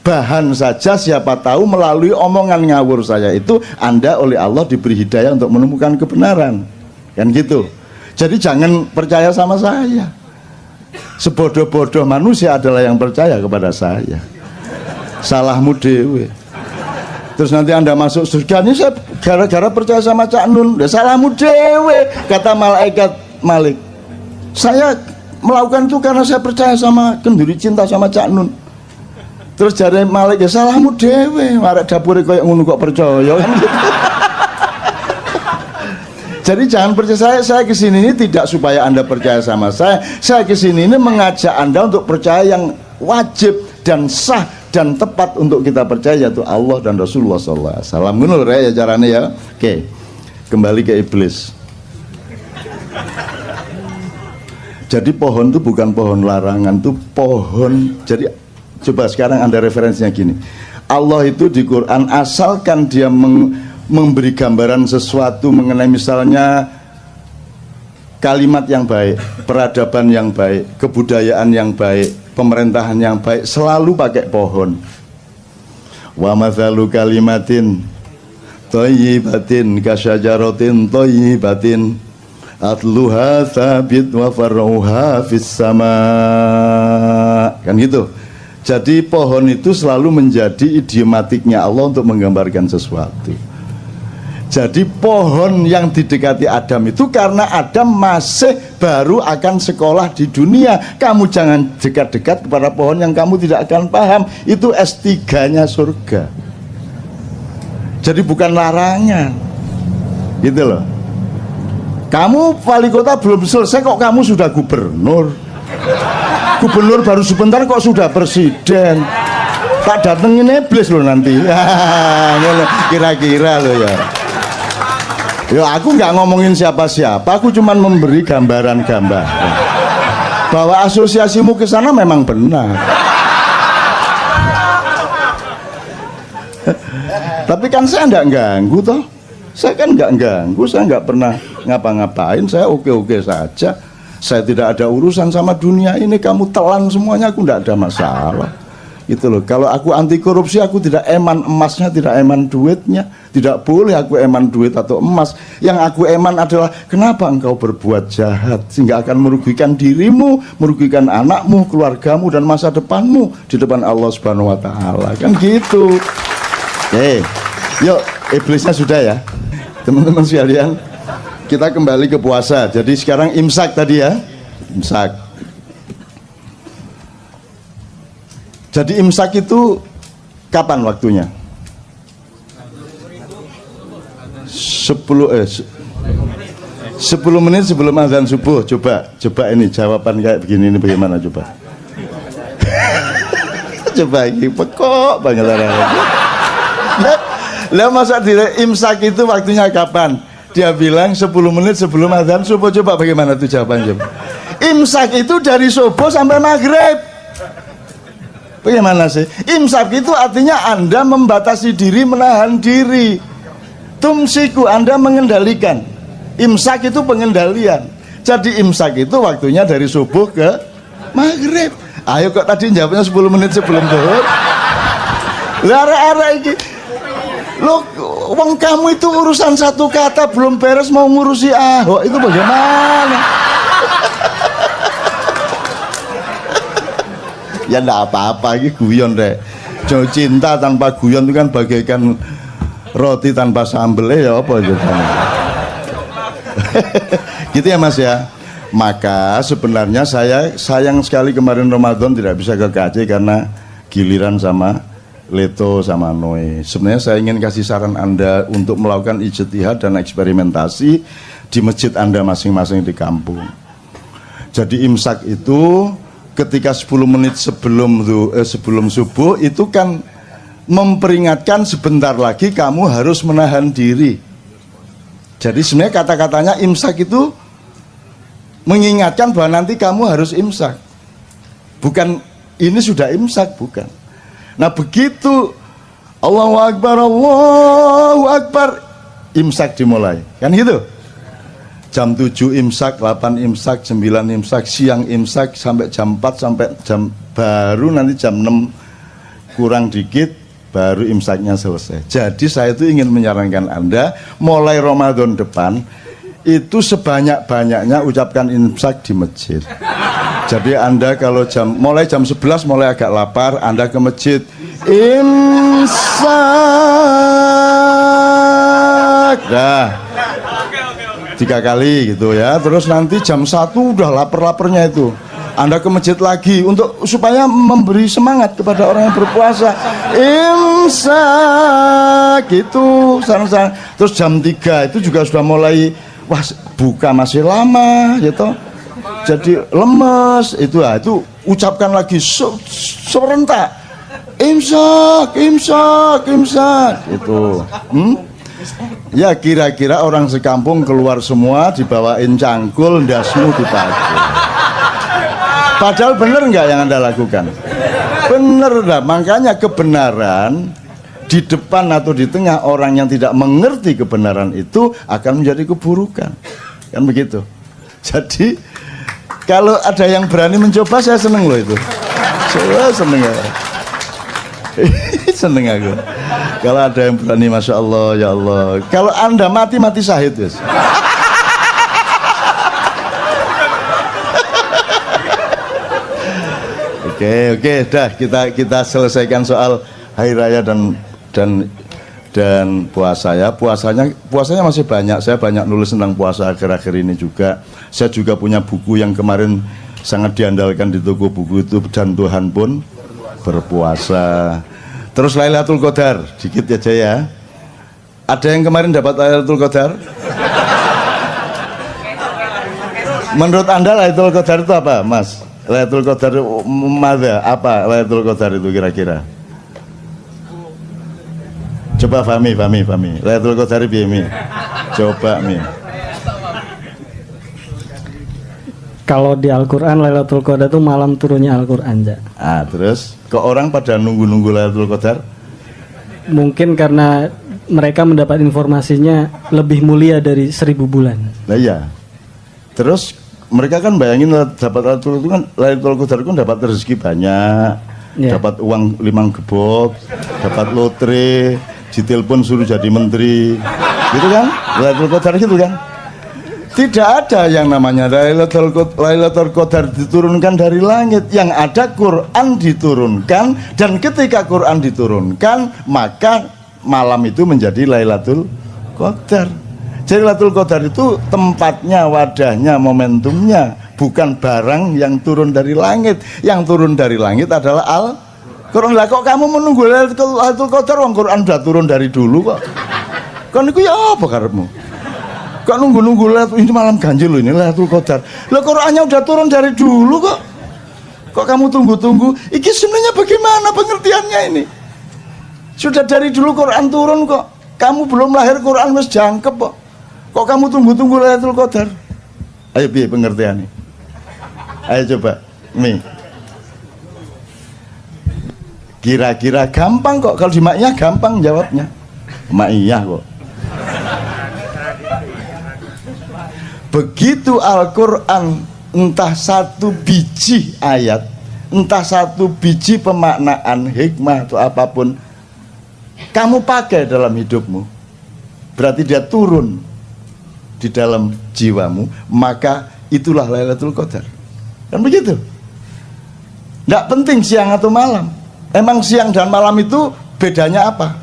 Bahan saja, siapa tahu melalui omongan ngawur saya itu Anda oleh Allah diberi hidayah untuk menemukan kebenaran. Kan gitu. Jadi jangan percaya sama saya. Sebodoh-bodoh manusia adalah yang percaya kepada saya. Salahmu dewe. Terus nanti Anda masuk surga, ini saya gara-gara percaya sama Cak Nun. Salahmu dewe, kata malaikat Malik. Saya melakukan itu karena saya percaya sama, kenduri cinta sama Cak Nun. Terus jare Malik, ya salahmu dewe, marek dapure koyo ngono kok percaya. Jadi jangan percaya saya kesini ini tidak supaya Anda percaya sama saya kesini ini mengajak Anda untuk percaya yang wajib dan sah dan tepat untuk kita percaya, yaitu Allah dan Rasulullah SAW. Ngono ya caranya ya. Oke, kembali ke iblis. Jadi pohon itu bukan pohon larangan, itu pohon. Jadi coba sekarang Anda referensinya gini. Allah itu di Quran, asalkan dia memberi gambaran sesuatu mengenai misalnya kalimat yang baik, peradaban yang baik, kebudayaan yang baik, pemerintahan yang baik, selalu pakai pohon. Wa mathalu kalimatin thayyibatin kasyajaratin thayyibatin atluha tsabit wa far'uha fis sama. Kan gitu. Jadi pohon itu selalu menjadi idiomatiknya Allah untuk menggambarkan sesuatu. Jadi pohon yang didekati Adam itu karena Adam masih baru akan sekolah di dunia. Kamu jangan dekat-dekat kepada pohon yang kamu tidak akan paham. Itu S3-nya surga. Jadi bukan larangan. Gitu loh. Kamu wali kota belum selesai kok kamu sudah gubernur. Gubernur baru sebentar kok sudah presiden. Tak datengin iblis loh nanti. Kira-kira loh ya. Ya aku nggak ngomongin siapa-siapa, aku cuma memberi gambaran-gambar bahwa asosiasimu ke sana memang benar. Tapi kan saya nggak ganggu toh, saya kan nggak ganggu, saya nggak pernah ngapa-ngapain, saya oke-oke saja. Saya tidak ada urusan sama dunia ini, kamu telan semuanya, aku nggak ada masalah. Gitu loh. Kalau aku anti korupsi, aku tidak eman emasnya, tidak eman duitnya. Tidak boleh aku eman duit atau emas. Yang aku eman adalah kenapa engkau berbuat jahat sehingga akan merugikan dirimu, merugikan anakmu, keluargamu, dan masa depanmu di depan Allah Subhanahu wa Ta'ala. Kan gitu. Yuk, iblisnya sudah ya, teman-teman sekalian. Kita kembali ke puasa. Jadi sekarang imsak tadi ya, imsak. Jadi imsak itu kapan waktunya? 10 menit sebelum azan subuh. Coba ini jawaban kayak begini ini bagaimana coba? Coba ini pekok banget lah masa dire imsak itu waktunya kapan? Dia bilang 10 menit sebelum azan subuh. Coba bagaimana tuh jawabannya? Imsak itu dari subuh sampai maghrib. Bagaimana sih? Imsak itu artinya Anda membatasi diri, menahan diri. Tumsiku, Anda mengendalikan. Imsak itu pengendalian. Jadi imsak itu waktunya dari subuh ke maghrib. Ayo kok tadi jawabnya 10 menit sebelum zuhur. Lara-ara ini. Loh, wong kamu itu urusan satu kata belum beres mau ngurusi Ahok, itu bagaimana? Ya enggak apa-apa, ini guyon deh. Jauh cinta tanpa guyon itu kan bagaikan roti tanpa sambel ya apa gitu. Gitu ya Mas ya. Maka sebenarnya saya sayang sekali kemarin Ramadan tidak bisa ke KC karena giliran sama Leto sama Noe. Sebenarnya saya ingin kasih saran Anda untuk melakukan ijtihad dan eksperimentasi di masjid Anda masing-masing di kampung. Jadi imsak itu ketika 10 menit sebelum subuh itu kan memperingatkan sebentar lagi kamu harus menahan diri. Jadi sebenarnya kata-katanya imsak itu mengingatkan bahwa nanti kamu harus imsak. Bukan ini sudah imsak, bukan. Nah begitu Allahu Akbar, Allahu Akbar, imsak dimulai, kan gitu. Jam 7 imsak, 8 imsak, 9 imsak, siang imsak sampai jam 4, sampai jam baru nanti jam 6 kurang dikit baru imsaknya selesai. Jadi saya itu ingin menyarankan Anda mulai Ramadan depan itu sebanyak-banyaknya ucapkan imsak di masjid. Jadi Anda kalau mulai jam 11 mulai agak lapar, Anda ke masjid imsak. Dah 3 kali gitu ya. Terus nanti jam 1 udah lapar-laparnya itu, Anda ke masjid lagi untuk supaya memberi semangat kepada orang yang berpuasa. Imsak gitu. Terus jam 3 itu juga sudah mulai, wah buka masih lama gitu. Jadi lemes itu ucapkan lagi serentak. Imsak, imsak, imsak itu. Ya kira-kira orang sekampung keluar semua dibawain cangkul, ndasmu dipakai. Padahal benar nggak yang Anda lakukan? Benar dah. Makanya kebenaran di depan atau di tengah orang yang tidak mengerti kebenaran itu akan menjadi keburukan, kan begitu. Jadi kalau ada yang berani mencoba, saya seneng loh itu. Saya seneng ya. Seneng aku. Kalau ada yang berani, masya Allah, ya Allah. Kalau Anda mati syahid, yes. Oke, dah kita selesaikan soal hari raya dan puasa ya. Puasanya masih banyak. Saya banyak nulis tentang puasa akhir-akhir ini juga. Saya juga punya buku yang kemarin sangat diandalkan di toko buku itu, Dan Tuhan Pun Berpuasa. Terus Lailatul Qadar, dikit aja ya. Ada yang kemarin dapat Lailatul Qadar? Menurut Anda Lailatul Qadar itu apa, Mas? Lailatul Qadar mana? Apa Lailatul Qadar itu kira-kira? Coba Fami. Lailatul Qadar piye mi? Coba mi. Kalau di Al-Quran Lailatul Qadar itu malam turunnya Al-Quran ya. Terus kok orang pada nunggu Lailatul Qadar? Mungkin karena mereka mendapat informasinya lebih mulia dari 1000 bulan. Nah iya. Terus mereka kan bayangin dapat Lailatul Qadar itu dapat rezeki banyak, dapat uang 5 gebok, dapat lotre, ditelepon suruh jadi menteri, gitu kan? Lailatul Qadar gitu kan? Tidak ada yang namanya Lailatul Qadar diturunkan dari langit. Yang ada Quran diturunkan, dan ketika Quran diturunkan maka malam itu menjadi Lailatul Qadar. Jadi Lailatul Qadar itu tempatnya, wadahnya, momentumnya, bukan barang yang turun dari langit. Yang turun dari langit adalah Al-Quran. Lah kok kamu menunggu Lailatul Qadar, wong Quran sudah turun dari dulu kok. Kan itu ya apa karepmu? Kok nunggu ini malam ganjil loh, ini Lailatul Qadar. Lah Qurannya udah turun dari dulu kok. Kok kamu tunggu-tunggu? Iki sebenarnya bagaimana pengertiannya ini? Sudah dari dulu Quran turun kok. Kamu belum lahir Quran wis jangkep kok. Kok kamu tunggu-tunggu Lailatul Qadar? Ayo piye pengertiannya? Ayo coba, Mi. Kira-kira gampang kok, kalau di Maiyah gampang jawabnya. Maiyah kok. Begitu Al-Quran entah satu biji ayat, entah satu biji pemaknaan, hikmah atau apapun kamu pakai dalam hidupmu, berarti dia turun di dalam jiwamu, maka itulah Lailatul Qadar. Kan begitu? Tidak penting siang atau malam. Emang siang dan malam itu bedanya apa?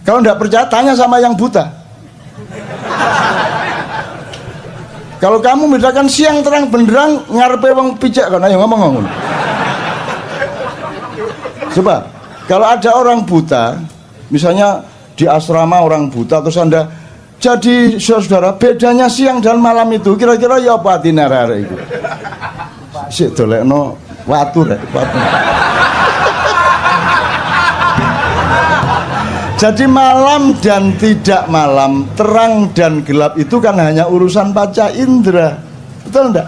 Kalau tidak percaya tanya sama yang buta. Kalau kamu bedakan siang terang benderang ngarepe wong pijak kan, ayo ngomong. Coba, kalau ada orang buta, misalnya di asrama orang buta, terus Anda jadi saudara, bedanya siang dan malam itu kira-kira ya apa tinarare itu? Sik dolekno watu rek, watu. Jadi malam dan tidak malam, terang dan gelap itu kan hanya urusan panca indera, betul enggak?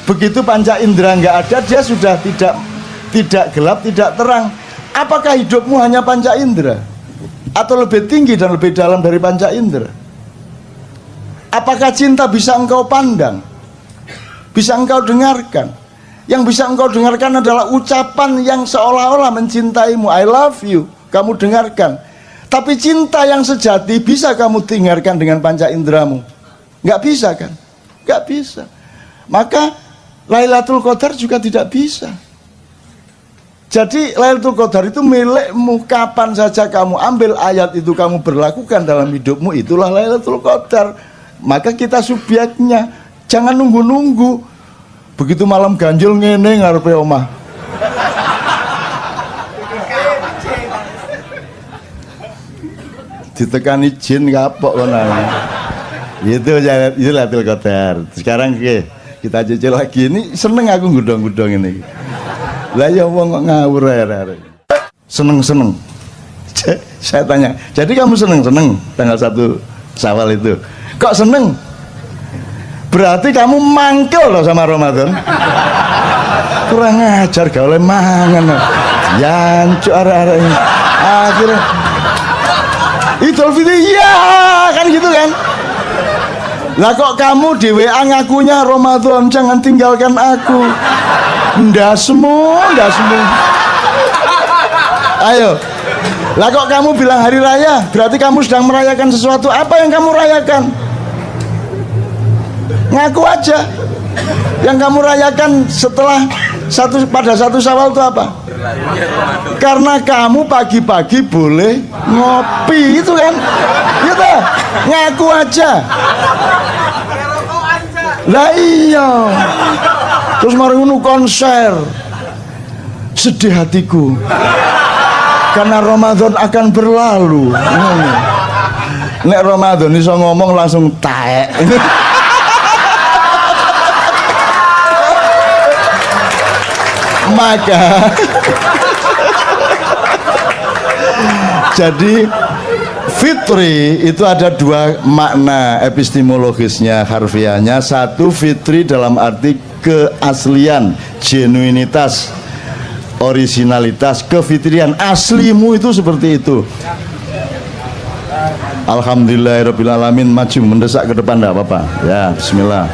Begitu panca indera enggak ada, dia sudah tidak gelap, tidak terang. Apakah hidupmu hanya panca indera? Atau lebih tinggi dan lebih dalam dari panca indera? Apakah cinta bisa engkau pandang? Bisa engkau dengarkan? Yang bisa engkau dengarkan adalah ucapan yang seolah-olah mencintaimu. I love you, kamu dengarkan. Tapi cinta yang sejati bisa kamu dengarkan dengan panca inderamu? Nggak bisa kan? Nggak bisa. Maka Lailatul Qadar juga tidak bisa. Jadi Lailatul Qadar itu milikmu. Kapan saja kamu ambil ayat itu, kamu berlakukan dalam hidupmu, itulah Lailatul Qadar. Maka kita subjeknya. Jangan nunggu-nunggu. Begitu malam ganjil ngene ngarepe omah. Ditekani jin kapok kono. Itu Lailatul Qadar. Sekarang kita cicil lagi. Ini seneng aku gudang-gudang ini. Lah ya wong kok ngawur arek-arek. Seneng-seneng. Saya tanya, jadi kamu seneng-seneng tanggal 1 Syawal itu? Kok seneng? Berarti kamu mangkel loh sama Ramadan. Kurang ajar gak oleh mangan. Yancuk arek-arek ini. Akhirnya Idul Fitri ya kan gitu kan. Lah kok kamu di WA ngakunya Ramadan jangan tinggalkan aku. Ndak semua. Ayo. Lah kok kamu bilang hari raya, berarti kamu sedang merayakan sesuatu. Apa yang kamu rayakan? Ngaku aja. Yang kamu rayakan setelah pada 1 Syawal itu apa? Karena kamu pagi-pagi boleh ngopi, itu kan? Gitu. Ngaku aja. Lah iya. Terus mari ngono konser. Sedih hatiku. Karena Ramadan akan berlalu. Nek Ramadan iso ngomong langsung taek. Maka jadi fitri itu ada dua makna epistemologisnya, harfiahnya. Satu, fitri dalam arti keaslian, genuinitas, originalitas, kefitrian, aslimu itu seperti itu. Alhamdulillahirrabbilalamin. Maju mendesak ke depan, enggak apa-apa ya. Bismillah.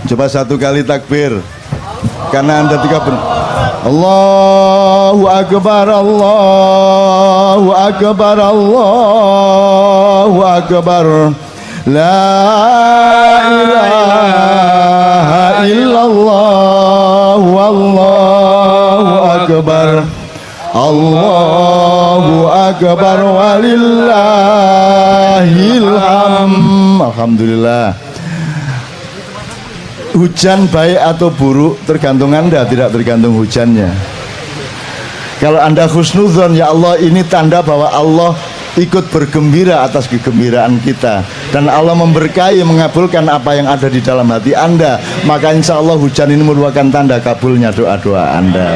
Coba satu kali takbir, karena Anda tiga Allahu Akbar, Allahu Akbar, Allahu Akbar. La ilaha illallah, wallahu akbar. Allahu Akbar walillahil hamd. Alhamdulillah. Hujan baik atau buruk tergantung Anda, tidak tergantung hujannya. Kalau Anda husnudzon, ya Allah, ini tanda bahwa Allah ikut bergembira atas kegembiraan kita, dan Allah memberkahi, mengabulkan apa yang ada di dalam hati Anda, maka insya Allah hujan ini merupakan tanda kabulnya doa-doa Anda.